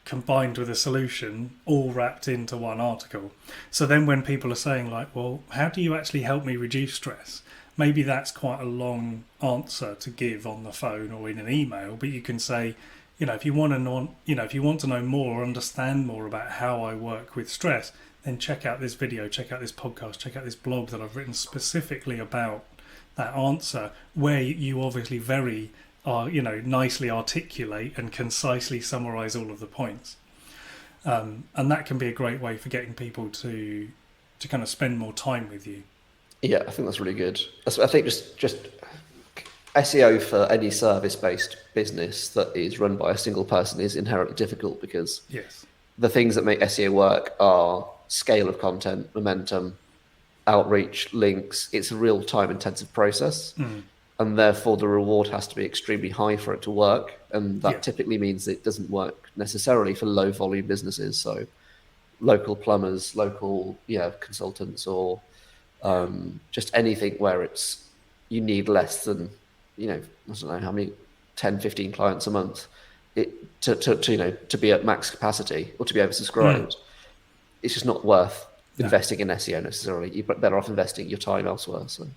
Speaker 1: combined with a solution, all wrapped into one article. So then when people are saying well, how do you actually help me reduce stress? Maybe that's quite a long answer to give on the phone or in an email, but you can say, if you want to know, if you want to know more or understand more about how I work with stress, then check out this video, check out this podcast, check out this blog that I've written specifically about that answer, where you obviously nicely articulate and concisely summarize all of the points. And that can be a great way for getting people to kind of spend more time with you.
Speaker 2: Yeah, I think that's really good. I think just SEO for any service-based business that is run by a single person is inherently difficult, because the things that make SEO work are scale of content, momentum, outreach, links. It's a real time-intensive process, and therefore the reward has to be extremely high for it to work. And that typically means it doesn't work necessarily for low-volume businesses, so local plumbers, local consultants, or just anything where you need less than I don't know how many 10, 15 clients a month to be at max capacity or to be oversubscribed. It's just not worth investing in SEO necessarily. You're better off investing your time elsewhere. So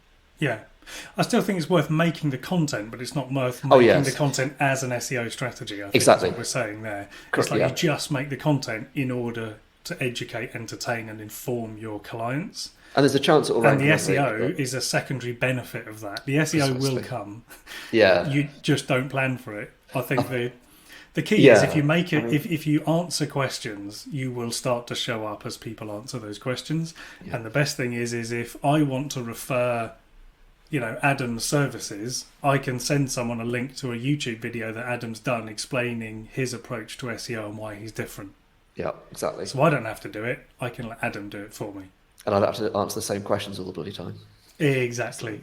Speaker 1: I still think it's worth making the content, but it's not worth making the content as an SEO strategy. I think
Speaker 2: exactly.
Speaker 1: That's what we're saying there. It's like you just make the content in order to educate, entertain, and inform your clients.
Speaker 2: And there's a chance it will rank.
Speaker 1: And the SEO is a secondary benefit of that. The SEO will come.
Speaker 2: Yeah.
Speaker 1: You just don't plan for it. I think the key is if you make it, if you answer questions, you will start to show up as people answer those questions. Yeah. And the best thing is if I want to refer, Adam's services, I can send someone a link to a YouTube video that Adam's done explaining his approach to SEO and why he's different.
Speaker 2: Yeah, exactly.
Speaker 1: So I don't have to do it. I can let Adam do it for me.
Speaker 2: And I'd have to answer the same questions all the bloody time.
Speaker 1: Exactly.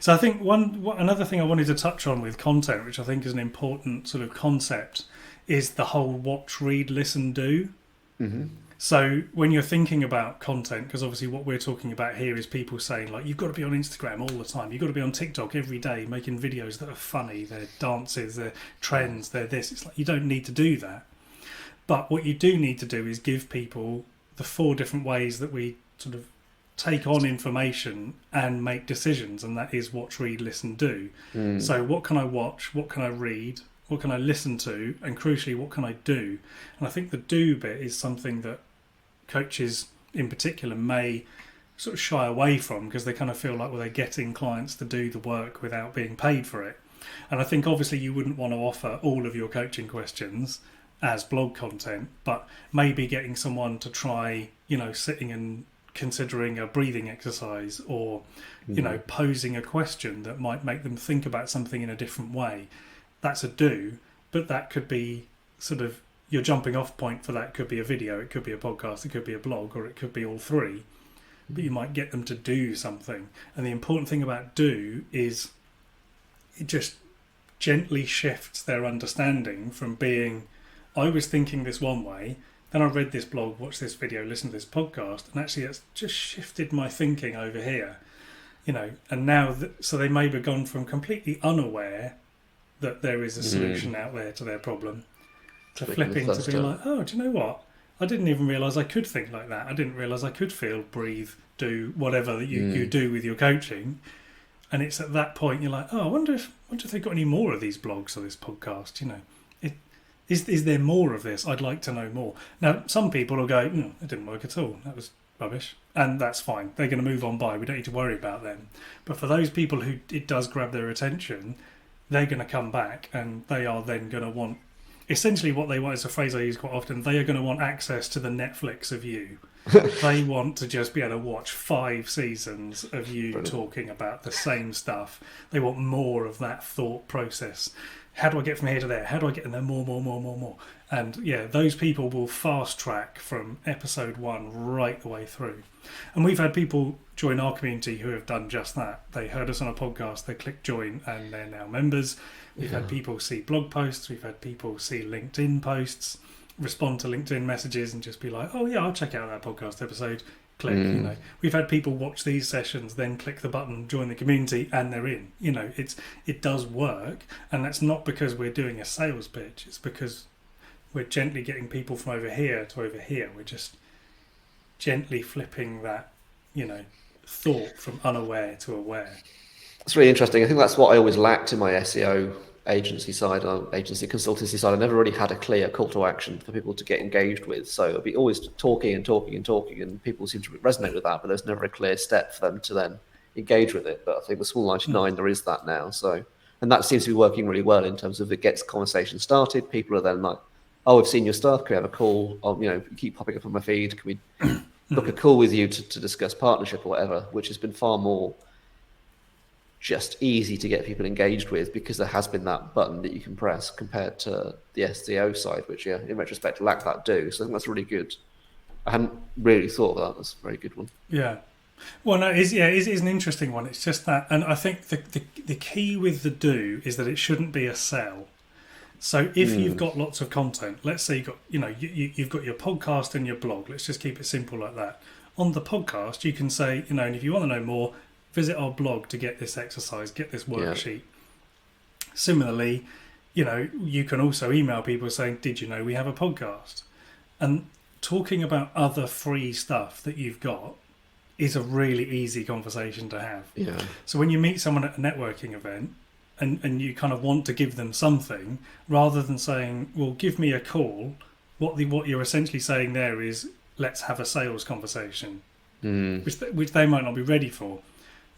Speaker 1: So I think another thing I wanted to touch on with content, which I think is an important sort of concept, is the whole watch, read, listen, do. Mm-hmm. So when you're thinking about content, because obviously what we're talking about here is people saying, like, you've got to be on Instagram all the time. You've got to be on TikTok every day making videos that are funny. They're dances, they're trends, they're this. It's like you don't need to do that. But what you do need to do is give people the 4 different ways that we sort of take on information and make decisions, and that is watch, read, listen, do. So what can I watch, what can I read, what can I listen to, and crucially, what can I do? And I think the do bit is something that coaches in particular may sort of shy away from, because they kind of feel like, well, they're getting clients to do the work without being paid for it. And I think obviously you wouldn't want to offer all of your coaching questions as blog content, but maybe getting someone to try, sitting and considering a breathing exercise, or posing a question that might make them think about something in a different way. That's a do, but that could be sort of your jumping off point for that. Could be a video, it could be a podcast, it could be a blog, or it could be all 3, but you might get them to do something. And the important thing about do is it just gently shifts their understanding from being, I was thinking this one way, then I read this blog, watched this video, listened to this podcast, and actually it's just shifted my thinking over here, and now, so they may have gone from completely unaware that there is a solution out there to their problem to flipping to be like, oh, do you know what? I didn't even realise I could think like that. I didn't realise I could feel, breathe, do whatever that you do with your coaching. And it's at that point you're like, oh, I wonder if they've got any more of these blogs or this podcast, Is there more of this? I'd like to know more. Now, some people will go, no, it didn't work at all. That was rubbish. And that's fine. They're going to move on by. We don't need to worry about them. But for those people who it does grab their attention, they're going to come back, and they are then going to want, essentially what they want is a phrase I use quite often, they are going to want access to the Netflix of you. They want to just be able to watch 5 seasons of you talking about the same stuff. They want more of that thought process. How do I get from here to there? How do I get in there? More? And those people will fast track from episode 1 right the way through. And we've had people join our community who have done just that. They heard us on a podcast, they clicked join, and they're now members. We've had people see blog posts, we've had people see LinkedIn posts, respond to LinkedIn messages and just be like, oh yeah, I'll check out that podcast episode. Click, We've had people watch these sessions, then click the button, join the community, and they're in. It does work, and that's not because we're doing a sales pitch. It's because we're gently getting people from over here to over here. We're just gently flipping that, thought from unaware to aware.
Speaker 2: It's really interesting. I think that's what I always lacked in my SEO agency side, agency consultancy side, I never really had a clear call to action for people to get engaged with. So it'd be always talking, and people seem to resonate with that, but there's never a clear step for them to then engage with it. But I think with Small 99, there is that now. So, and that seems to be working really well in terms of it gets conversation started. People are then like, "Oh, I've seen your stuff. Can we have a call? Oh, you keep popping up on my feed. Can we book a call with you to discuss partnership or whatever?" Which has been far more just easy to get people engaged with, because there has been that button that you can press compared to the SEO side, which in retrospect lacked that do. So I think that's really good. I hadn't really thought of that. That's a very good one.
Speaker 1: Yeah. Well, no, it is an interesting one. It's just that, and I think the key with the do is that it shouldn't be a sell. So if you've got lots of content, let's say you've got your podcast and your blog. Let's just keep it simple like that. On the podcast, you can say, and if you want to know more, visit our blog to get this exercise, get this worksheet. Yeah. Similarly, you can also email people saying, "Did you know we have a podcast?" And talking about other free stuff that you've got is a really easy conversation to have.
Speaker 2: Yeah.
Speaker 1: So when you meet someone at a networking event and you kind of want to give them something, rather than saying, "Well, give me a call," what you're essentially saying there is, "Let's have a sales conversation," which they might not be ready for.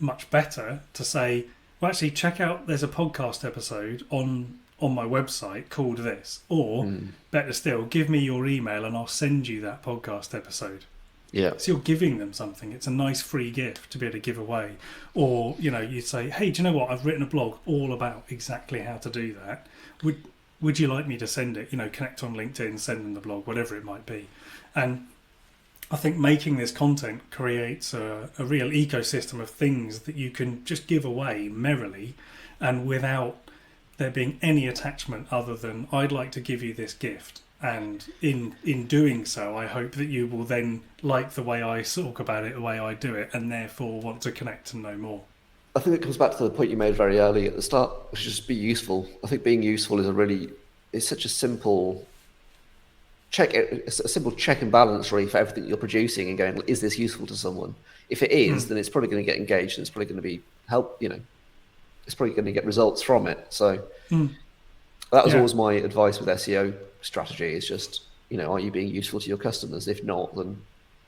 Speaker 1: Much better to say, "Well, actually, check out, there's a podcast episode on my website called this," or better still, "Give me your email and I'll send you that podcast episode."
Speaker 2: Yeah.
Speaker 1: So you're giving them something. It's a nice free gift to be able to give away. Or, you say, "Hey, do you know what? I've written a blog all about exactly how to do that. Would you like me to send it? Connect on LinkedIn, send them the blog," whatever it might be. And I think making this content creates a real ecosystem of things that you can just give away merrily and without there being any attachment other than, "I'd like to give you this gift. And in doing so, I hope that you will then like the way I talk about it, the way I do it, and therefore want to connect and know more."
Speaker 2: I think it comes back to the point you made very early at the start, which is just be useful. I think being useful is such a simple check and balance really for everything you're producing, and going, is this useful to someone? If it is, then it's probably going to get engaged, and it's probably going to be it's probably going to get results from it. So that was always my advice with SEO strategy, is just, are you being useful to your customers? If not, then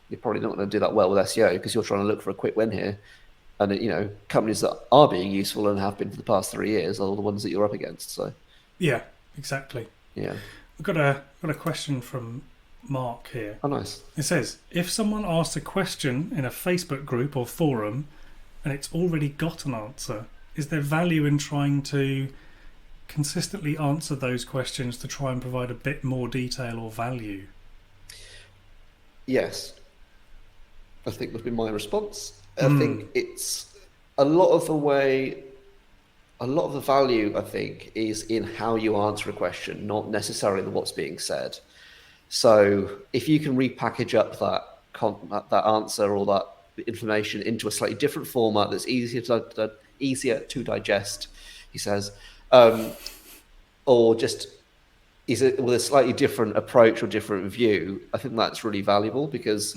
Speaker 2: you're probably not going to do that well with SEO, because you're trying to look for a quick win here. And companies that are being useful and have been for the past 3 years are the ones that you're up against. So
Speaker 1: yeah, exactly.
Speaker 2: Yeah.
Speaker 1: We've got a question from Mark here.
Speaker 2: Oh, nice.
Speaker 1: It says, "If someone asks a question in a Facebook group or forum and it's already got an answer, is there value in trying to consistently answer those questions to try and provide a bit more detail or value?"
Speaker 2: Yes. I think would be my response. I think it's a lot of the value, I think, is in how you answer a question, not necessarily what's being said. So if you can repackage up that answer or that information into a slightly different format that's easier to digest, he says, or just is it with a slightly different approach or different view, I think that's really valuable, because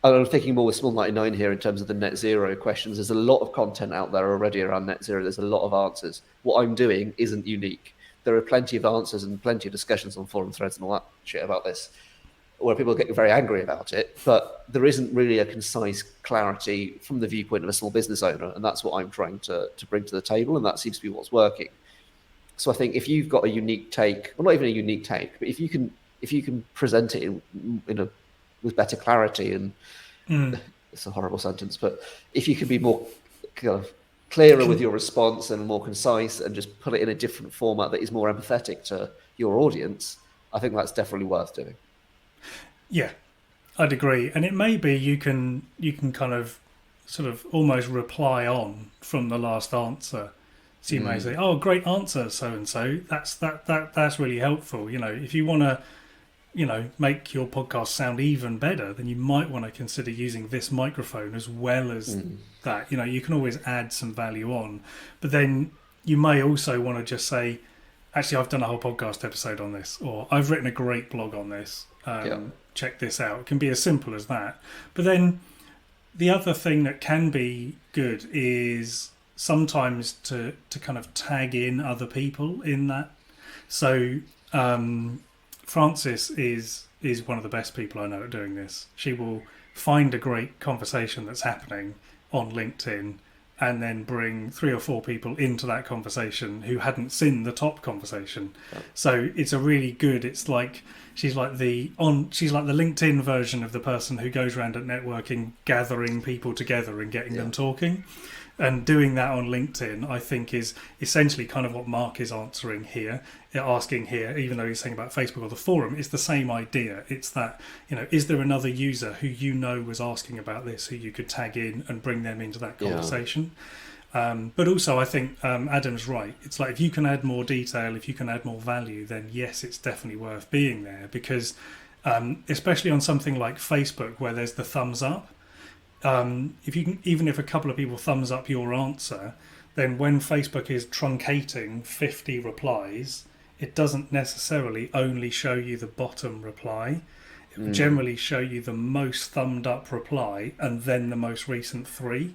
Speaker 2: I'm thinking more with Small 99 here in terms of the net zero questions. There's a lot of content out there already around net zero. There's a lot of answers. What I'm doing isn't unique. There are plenty of answers and plenty of discussions on forum threads and all that shit about this, where people get very angry about it, but there isn't really a concise clarity from the viewpoint of a small business owner, and that's what I'm trying to bring to the table, and that seems to be what's working. So I think if you've got a unique take, well, not even a unique take, but if you can present it with better clarity, and it's a horrible sentence, but if you can be more kind of clearer with your response and more concise, and just put it in a different format that is more empathetic to your audience, I think that's definitely worth doing.
Speaker 1: Yeah, I'd agree. And it may be you can kind of sort of almost reply on from the last answer. So you may say, "Oh, great answer, so and so. That's really helpful." If you want to, make your podcast sound even better, then you might want to consider using this microphone as well as that. You can always add some value on, but then you may also want to just say, "Actually, I've done a whole podcast episode on this," or "I've written a great blog on this. Check this out." It can be as simple as that. But then the other thing that can be good is sometimes to kind of tag in other people in that. So Frances is one of the best people I know at doing this. She will find a great conversation that's happening on LinkedIn and then bring 3 or 4 people into that conversation who hadn't seen the top conversation. Yeah. So it's a really good, it's like she's like the LinkedIn version of the person who goes around at networking, gathering people together and getting them talking. And doing that on LinkedIn, I think, is essentially kind of what Mark is asking here, even though he's saying about Facebook or the forum. It's the same idea. It's that, is there another user who was asking about this, who you could tag in and bring them into that conversation? But also, I think Adam's right. It's like if you can add more detail, if you can add more value, then yes, it's definitely worth being there because especially on something like Facebook where there's the thumbs up, if you can, even if a couple of people thumbs up your answer, then when Facebook is truncating 50 replies, it doesn't necessarily only show you the bottom reply. It will generally show you the most thumbed up reply and then the most recent 3.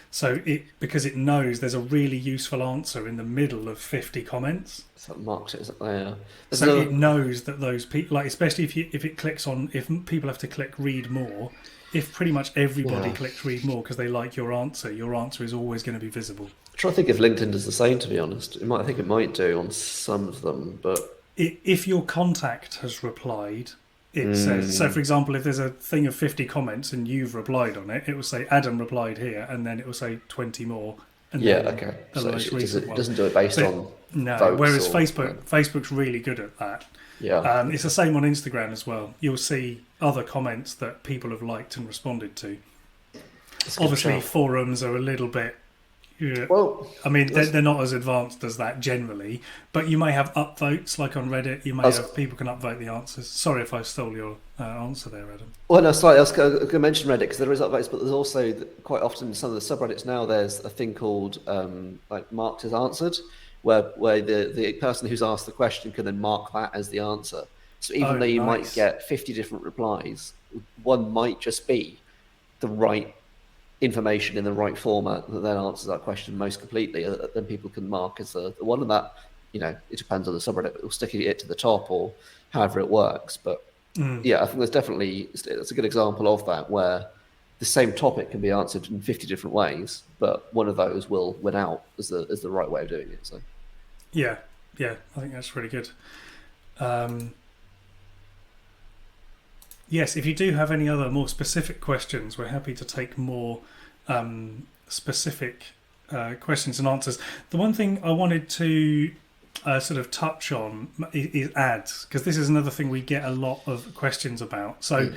Speaker 1: So because it knows there's a really useful answer in the middle of 50 comments.
Speaker 2: So it marks it as there.
Speaker 1: So it knows that those people, like especially if it clicks on, if people have to click read more. If pretty much everybody clicks read more because they like your answer is always going to be visible.
Speaker 2: I'm trying to think if LinkedIn does the same, to be honest. I think it might do on some of them, but...
Speaker 1: If your contact has replied, it says... So, for example, if there's a thing of 50 comments and you've replied on it, it will say, Adam replied here, and then it will say 20 more. And
Speaker 2: okay. So it doesn't do it based on votes.
Speaker 1: Whereas Facebook's really good at that.
Speaker 2: Yeah.
Speaker 1: It's the same on Instagram as well. You'll see other comments that people have liked and responded to. Obviously, forums are a little bit... well, I mean, they're not as advanced as that generally, but you may have upvotes, like on Reddit. You may have people can upvote the answers. Sorry if I stole your answer there, Adam.
Speaker 2: Well, no, sorry, I was going to mention Reddit because there is upvotes, but there's also quite often some of the subreddits now, there's a thing called like marked as answered, where the person who's asked the question can then mark that as the answer. So even though you might get 50 different replies, one might just be the right information in the right format that then answers that question most completely, then people can mark as the one, and that, it depends on the subreddit, we'll stick it to the top or however it works. But I think it's a good example of that, where the same topic can be answered in 50 different ways, but one of those will win out as the right way of doing it. So
Speaker 1: yeah, I think that's really good. Yes, if you do have any other more specific questions, we're happy to take more specific questions and answers. The one thing I wanted to sort of touch on is ads, because this is another thing we get a lot of questions about. So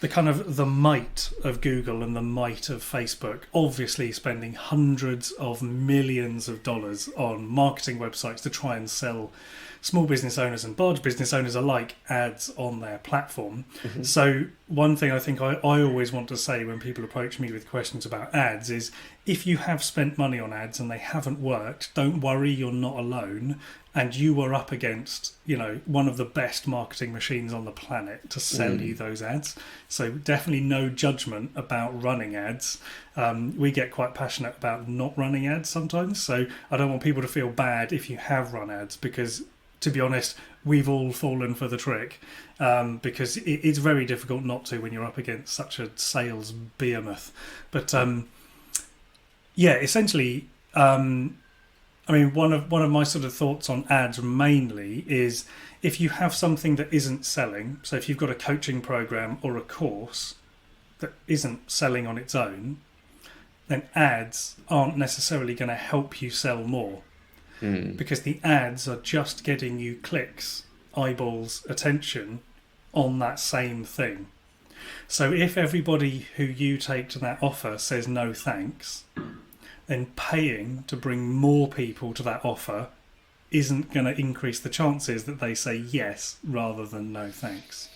Speaker 1: the kind of the might of Google and the might of Facebook, obviously spending hundreds of millions of dollars on marketing websites to try and sell small business owners and large business owners alike ads on their platform. Mm-hmm. So one thing I think I always want to say when people approach me with questions about ads is, if you have spent money on ads and they haven't worked, don't worry, you're not alone. And you are up against, one of the best marketing machines on the planet to sell you those ads. So definitely no judgment about running ads. We get quite passionate about not running ads sometimes. So I don't want people to feel bad if you have run ads, because to be honest, we've all fallen for the trick, because it's very difficult not to when you're up against such a sales behemoth. But essentially, one of my sort of thoughts on ads mainly is, if you have something that isn't selling, so if you've got a coaching program or a course that isn't selling on its own, then ads aren't necessarily going to help you sell more. Because the ads are just getting you clicks, eyeballs, attention on that same thing. So if everybody who you take to that offer says no thanks, then paying to bring more people to that offer isn't going to increase the chances that they say yes rather than no thanks.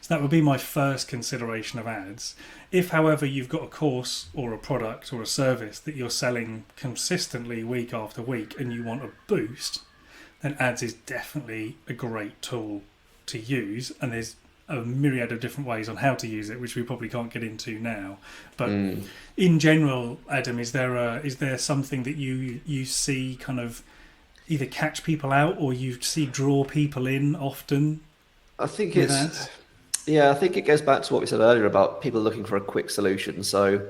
Speaker 1: So that would be my first consideration of ads. If, however, you've got a course or a product or a service that you're selling consistently week after week and you want a boost, then ads is definitely a great tool to use. And there's a myriad of different ways on how to use it, which we probably can't get into now. But in general, Adam, is there something that you see kind of either catch people out or you see draw people in often?
Speaker 2: I think I think it goes back to what we said earlier about people looking for a quick solution. So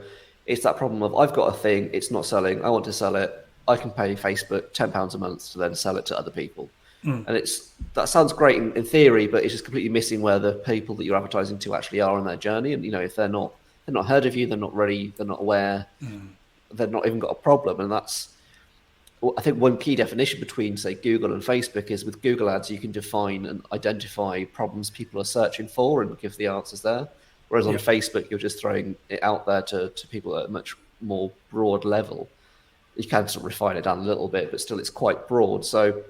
Speaker 2: it's that problem of, I've got a thing, it's not selling, I want to sell it. I can pay Facebook £10 a month to then sell it to other people. And that sounds great in theory, but it's just completely missing where the people that you're advertising to actually are on their journey. And, if they're not heard of you, they're not ready, they're not aware, they've not even got a problem. And that's, I think, one key definition between, say, Google and Facebook is, with Google Ads, you can define and identify problems people are searching for and give the answers there. Whereas on Facebook, you're just throwing it out there to people at a much more broad level. You can sort of refine it down a little bit, but still it's quite broad. So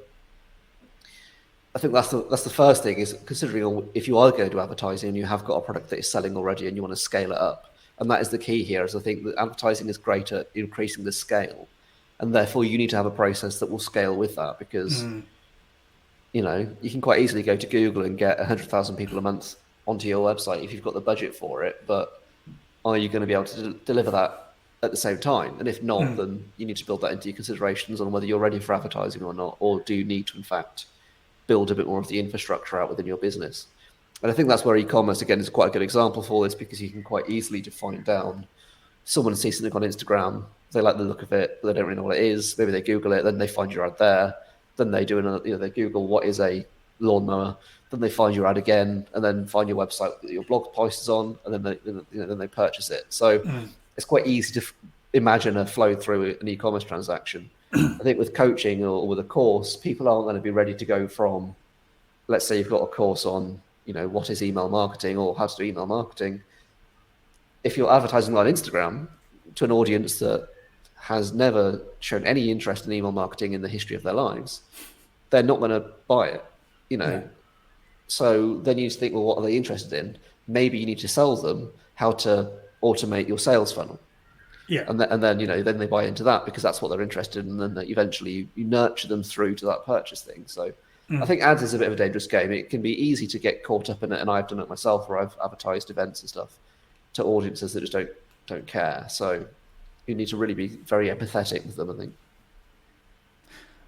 Speaker 2: I think that's the first thing, is considering if you are going to do advertising and you have got a product that is selling already and you want to scale it up. And that is the key here, is I think that advertising is great at increasing the scale. And therefore you need to have a process that will scale with that, because, you can quite easily go to Google and get 100,000 people a month onto your website if you've got the budget for it. But are you going to be able to deliver that at the same time? And if not, then you need to build that into your considerations on whether you're ready for advertising or not, or do you need to, in fact, build a bit more of the infrastructure out within your business. And I think that's where e-commerce, again, is quite a good example for this, because you can quite easily define down, someone sees something on Instagram, they like the look of it, but they don't really know what it is. Maybe they Google it, then they find your ad there. Then they do another, they Google what is a lawnmower. Then they find your ad again, and then find your website that your blog post is on, and then they purchase it. So it's quite easy to imagine a flow through an e-commerce transaction. I think with coaching or with a course, people aren't going to be ready to go from, let's say you've got a course on, what is email marketing or how to do email marketing. If you're advertising on Instagram to an audience that has never shown any interest in email marketing in the history of their lives, they're not going to buy it, Yeah. So then you need to think, well, what are they interested in? Maybe you need to sell them how to automate your sales funnel.
Speaker 1: Yeah.
Speaker 2: And then then they buy into that because that's what they're interested in. And then eventually you nurture them through to that purchase thing. So I think ads is a bit of a dangerous game. It can be easy to get caught up in it. And I've done it myself, where I've advertised events and stuff to audiences that just don't care. So you need to really be very empathetic with them, I think.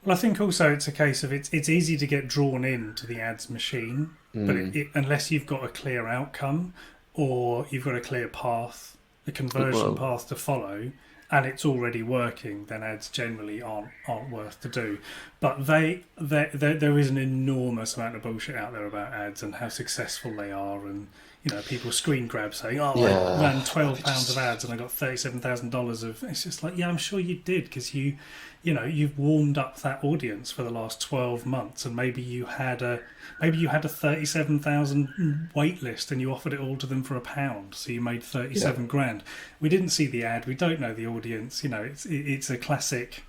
Speaker 1: Well, I think also it's a case of it's easy to get drawn into the ads machine, but unless you've got a clear outcome or you've got a clear path, a conversion path to follow, and it's already working, then ads generally aren't worth to do. But there is an enormous amount of bullshit out there about ads and how successful they are, and people screen grab saying, I ran £12 of ads and I got $37,000 of. It's just like, I'm sure you did, because you've warmed up that audience for the last 12 months, and maybe you had a 37,000 wait list and you offered it all to them for £1, so you made 37 grand. We didn't see the ad, we don't know the audience. It's a classic,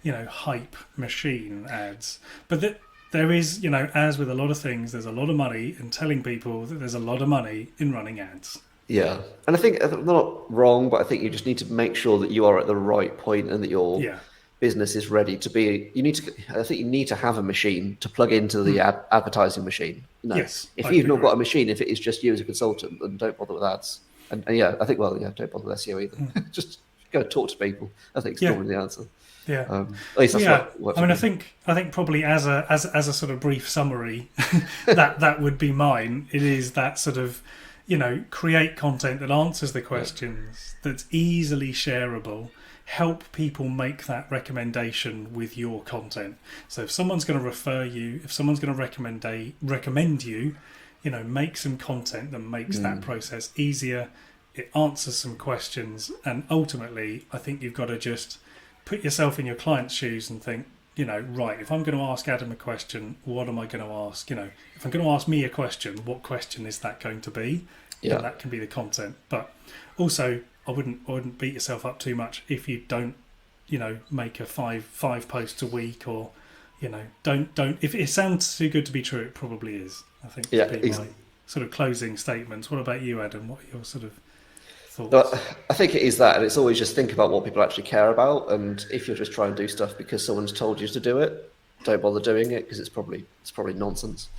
Speaker 1: hype machine, ads. But there is, as with a lot of things, there's a lot of money in telling people that there's a lot of money in running ads. Yeah.
Speaker 2: And I think they're not wrong, but I think you just need to make sure that you are at the right point and that your business is ready to be. I think you need to have a machine to plug into the advertising machine.
Speaker 1: Yes.
Speaker 2: If you've not got a machine, if it is just you as a consultant, then don't bother with ads. And I think, don't bother with SEO either. Just go talk to people. I think it's probably the answer.
Speaker 1: Yeah.
Speaker 2: At least that's what
Speaker 1: I think probably as a sort of brief summary, that would be mine. It is that sort of, create content that answers the questions, that's easily shareable, help people make that recommendation with your content. So if someone's going to refer you, if someone's going to recommend you, make some content that makes that process easier. It answers some questions, and ultimately, I think you've got to just put yourself in your client's shoes and think, right, if I'm going to ask Adam a question, what am I going to ask? If I'm going to ask me a question, what question is that going to be? Yeah. And that can be the content. But also, I wouldn't beat yourself up too much if you don't, make a five posts a week, or, don't. If it sounds too good to be true, it probably is. I think my sort of closing statements. What about you, Adam? What are your sort of thoughts?
Speaker 2: I think it is that, and it's always just think about what people actually care about. And if you're just trying to do stuff because someone's told you to do it, don't bother doing it, because it's probably nonsense.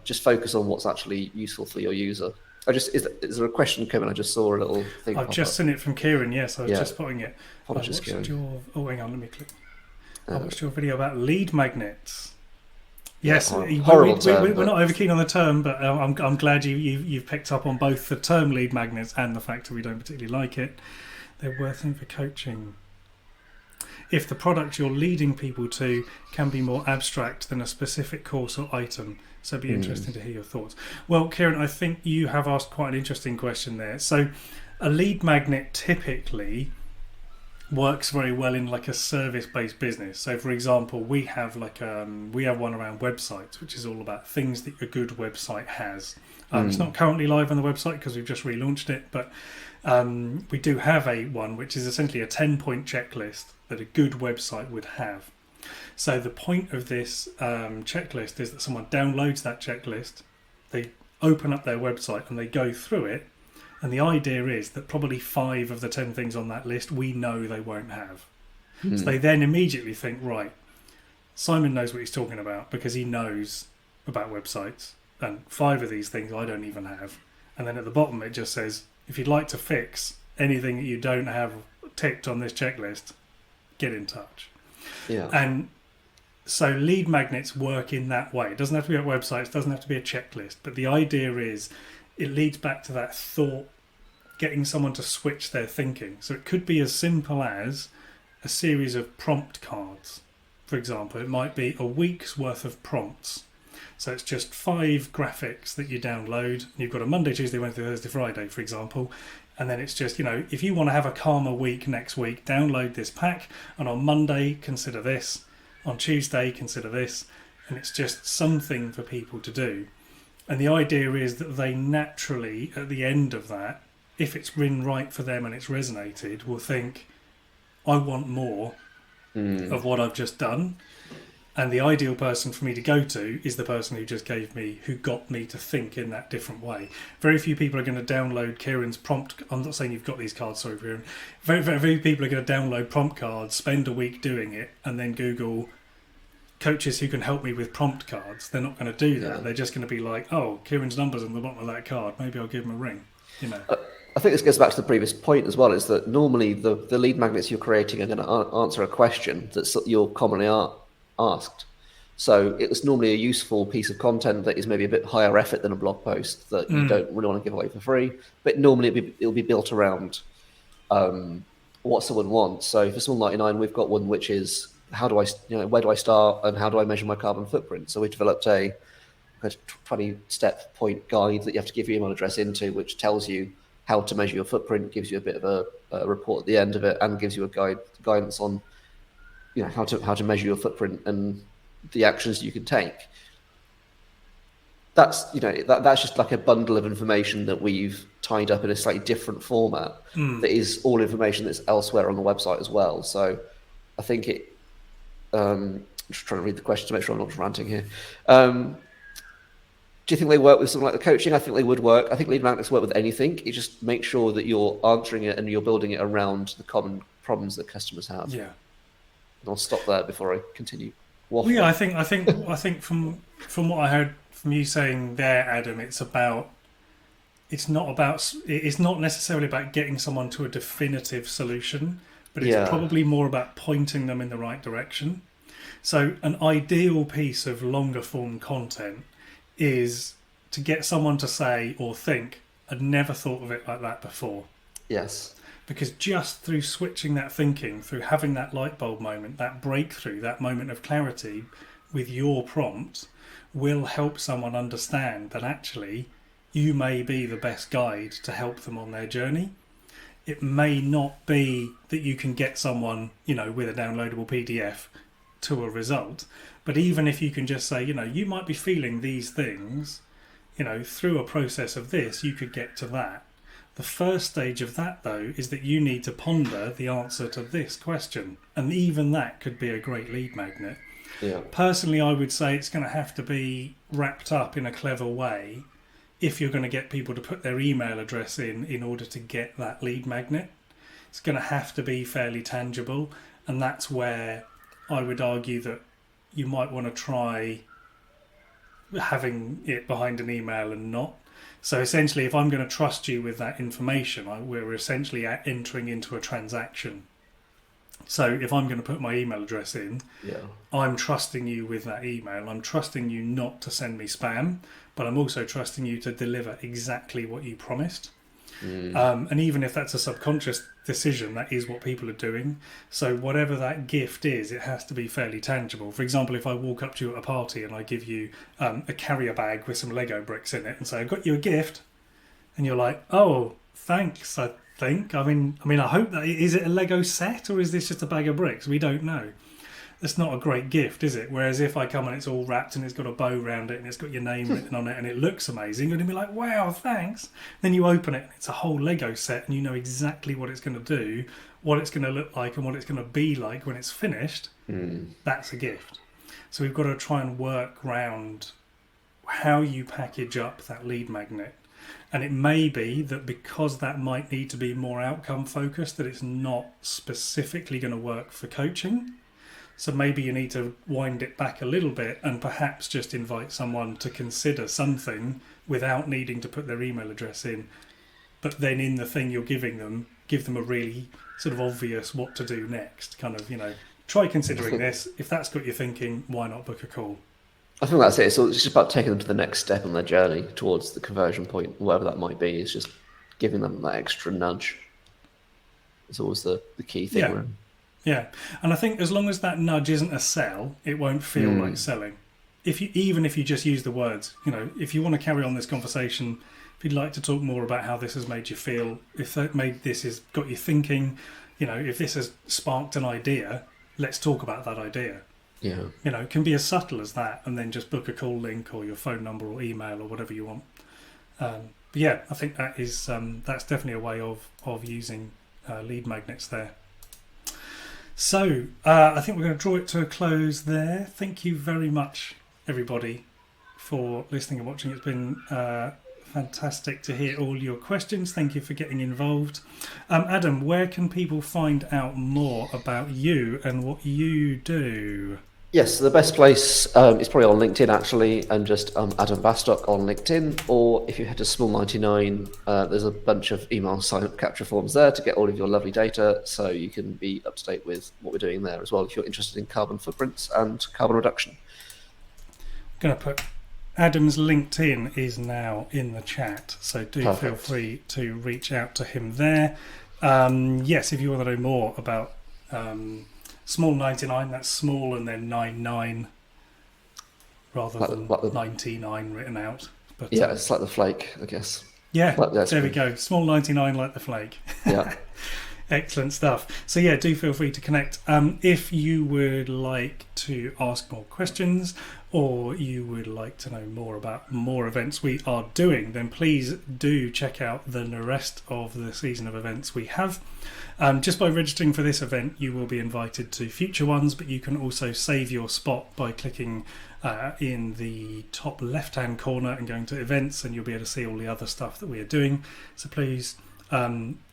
Speaker 2: Just focus on what's actually useful for your user. Is there a question coming? I just saw a little thing.
Speaker 1: I've just seen it from Kieran. Yes, I was just spotting it.
Speaker 2: Apologies, Kieran.
Speaker 1: Hang on, let me click. I watched your video about lead magnets. Yes, we're not over keen on the term, but I'm glad you've picked up on both the term lead magnets and the fact that we don't particularly like it. They're worth them for coaching. If the product you're leading people to can be more abstract than a specific course or item, so it'd be interesting to hear your thoughts. Well, Kieran, I think you have asked quite an interesting question there. So a lead magnet typically works very well in like a service-based business. So for example, we have one around websites, which is all about things that a good website has. It's not currently live on the website because we've just relaunched it, but we do have one which is essentially a 10-point checklist that a good website would have. So the point of this checklist is that someone downloads that checklist, they open up their website and they go through it, and the idea is that probably 5 of the 10 things on that list we know they won't have. So they then immediately think, right, Simon knows what he's talking about because he knows about websites, and 5 of these things I don't even have. And then at the bottom it just says, if you'd like to fix anything that you don't have ticked on this checklist, get in touch.
Speaker 2: Yeah.
Speaker 1: And so lead magnets work in that way. It doesn't have to be a website, it doesn't have to be a checklist, but the idea is it leads back to that thought, getting someone to switch their thinking. So it could be as simple as a series of prompt cards. For example, it might be a week's worth of prompts. So it's just 5 graphics that you download. You've got a Monday, Tuesday, Wednesday, Thursday, Friday, for example. And then it's just, if you want to have a calmer week next week, download this pack. And on Monday, consider this. On Tuesday, consider this. And it's just something for people to do. And the idea is that they naturally, at the end of that, if it's been right for them and it's resonated, will think, I want more of what I've just done. And the ideal person for me to go to is the person who got me to think in that different way. Very few people are going to download Kieran's prompt. I'm not saying you've got these cards, sorry, Kieran. Very, very few people are going to download prompt cards, spend a week doing it, and then Google coaches who can help me with prompt cards. They're not going to do that. Yeah. They're just going to be like, oh, Kieran's number's on the bottom of that card. Maybe I'll give him a ring.
Speaker 2: I think this goes back to the previous point as well, is that normally the lead magnets you're creating are going to answer a question that you're commonly asked. So it's normally a useful piece of content that is maybe a bit higher effort than a blog post that you don't really want to give away for free. But normally it'll be built around what someone wants. So for Small99, we've got one which is where do I start and how do I measure my carbon footprint? So we developed a 20-step point guide that you have to give your email address into, which tells you how to measure your footprint, gives you a bit of a report at the end of it, and gives you a guidance on how to measure your footprint and the actions you can take. That's that's just like a bundle of information that we've tied up in a slightly different format that is all information that's elsewhere on the website as well. So I think I'm just trying to read the question to make sure I'm not just ranting here. Do you think they work with something like the coaching? I think they would work. I think lead magnets work with anything. You just make sure that you're answering it and you're building it around the common problems that customers have.
Speaker 1: Yeah.
Speaker 2: And I'll stop there before I continue.
Speaker 1: Well, yeah, I think from what I heard from you saying there, Adam, it's not necessarily about getting someone to a definitive solution, but it's probably more about pointing them in the right direction. So an ideal piece of longer form content is to get someone to say or think, I'd never thought of it like that before.
Speaker 2: Yes.
Speaker 1: Because just through switching that thinking, through having that light bulb moment, that breakthrough, that moment of clarity with your prompt will help someone understand that actually you may be the best guide to help them on their journey. It may not be that you can get someone, with a downloadable PDF to a result, but even if you can just say, you might be feeling these things, through a process of this, you could get to that. The first stage of that, though, is that you need to ponder the answer to this question. And even that could be a great lead magnet.
Speaker 2: Yeah.
Speaker 1: Personally, I would say it's going to have to be wrapped up in a clever way if you're going to get people to put their email address in order to get that lead magnet. It's going to have to be fairly tangible. And that's where I would argue that you might want to try having it behind an email and not. So essentially, if I'm going to trust you with that information, we're essentially entering into a transaction. So if I'm going to put my email address in, I'm trusting you with that email. I'm trusting you not to send me spam, but I'm also trusting you to deliver exactly what you promised. And even if that's a subconscious decision, that is what people are doing. So whatever that gift is, it has to be fairly tangible. For example, if I walk up to you at a party and I give you a carrier bag with some Lego bricks in it and say, I got you a gift, and you're like, oh, thanks, I think. I mean, I hope that, is it a Lego set or is this just a bag of bricks? We don't know. That's not a great gift, is it? Whereas if I come and it's all wrapped and it's got a bow around it and it's got your name written on it and it looks amazing, you're going to be like, wow, thanks. Then you open it and it's a whole Lego set and you know exactly what it's going to do, what it's going to look like and what it's going to be like when it's finished. That's a gift. So we've got to try and work around how you package up that lead magnet. And it may be that because that might need to be more outcome focused, that it's not specifically going to work for coaching. So maybe you need to wind it back a little bit and perhaps just invite someone to consider something without needing to put their email address in. But then in the thing you're giving them, give them a really sort of obvious what to do next. Kind of, try considering this. If that's got you thinking, why not book a call?
Speaker 2: I think that's it. So it's just about taking them to the next step on their journey towards the conversion point, whatever that might be. It's just giving them that extra nudge. It's always the key thing.
Speaker 1: Yeah. Yeah, and I think as long as that nudge isn't a sell, it won't feel like selling. Even if you just use the words, if you want to carry on this conversation, if you'd like to talk more about how this has made you feel, if this has got you thinking, if this has sparked an idea, let's talk about that idea.
Speaker 2: Yeah.
Speaker 1: It can be as subtle as that, and then just book a call link or your phone number or email or whatever you want. But yeah, I think that is that's definitely a way of using lead magnets there. So I think we're going to draw it to a close there. Thank you very much, everybody, for listening and watching. It's been fantastic to hear all your questions. Thank you for getting involved. Adam, where can people find out more about you and what you do?
Speaker 2: Yes, so the best place is probably on LinkedIn, actually, and just Adam Bastock on LinkedIn. Or if you head to Small99, there's a bunch of email sign-up capture forms there to get all of your lovely data, so you can be up to date with what we're doing there as well if you're interested in carbon footprints and carbon reduction. I'm
Speaker 1: going to put Adam's LinkedIn is now in the chat, so do
Speaker 2: Perfect.
Speaker 1: Feel free to reach out to him there. Yes, if you want to know more about Small 99, that's small and then 99 rather than 99 written out. But
Speaker 2: yeah, it's like the flake, I guess.
Speaker 1: Yeah, there we go. Small 99 like the flake.
Speaker 2: Yeah.
Speaker 1: Excellent stuff. So yeah, do feel free to connect. If you would like to ask more questions or you would like to know more about more events we are doing, then please do check out the rest of the season of events we have. Just by registering for this event, you will be invited to future ones, but you can also save your spot by clicking in the top left-hand corner and going to events, and you'll be able to see all the other stuff that we are doing. So please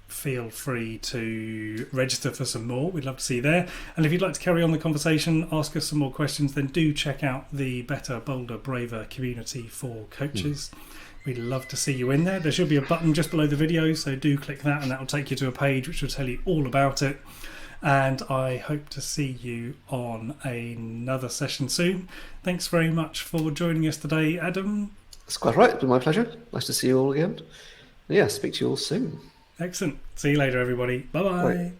Speaker 1: feel free to register for some more. We'd love to see you there. And if you'd like to carry on the conversation, ask us some more questions, then do check out the Better, Bolder, Braver community for coaches. We'd love to see you in there. There should be a button just below the video, so do click that and that will take you to a page which will tell you all about it. And I hope to see you on another session soon. Thanks very much for joining us today, Adam.
Speaker 2: That's quite right. It's been my pleasure. Nice to see you all again. Yeah, speak to you all soon.
Speaker 1: Excellent. See you later, everybody. Bye-bye.
Speaker 2: Bye.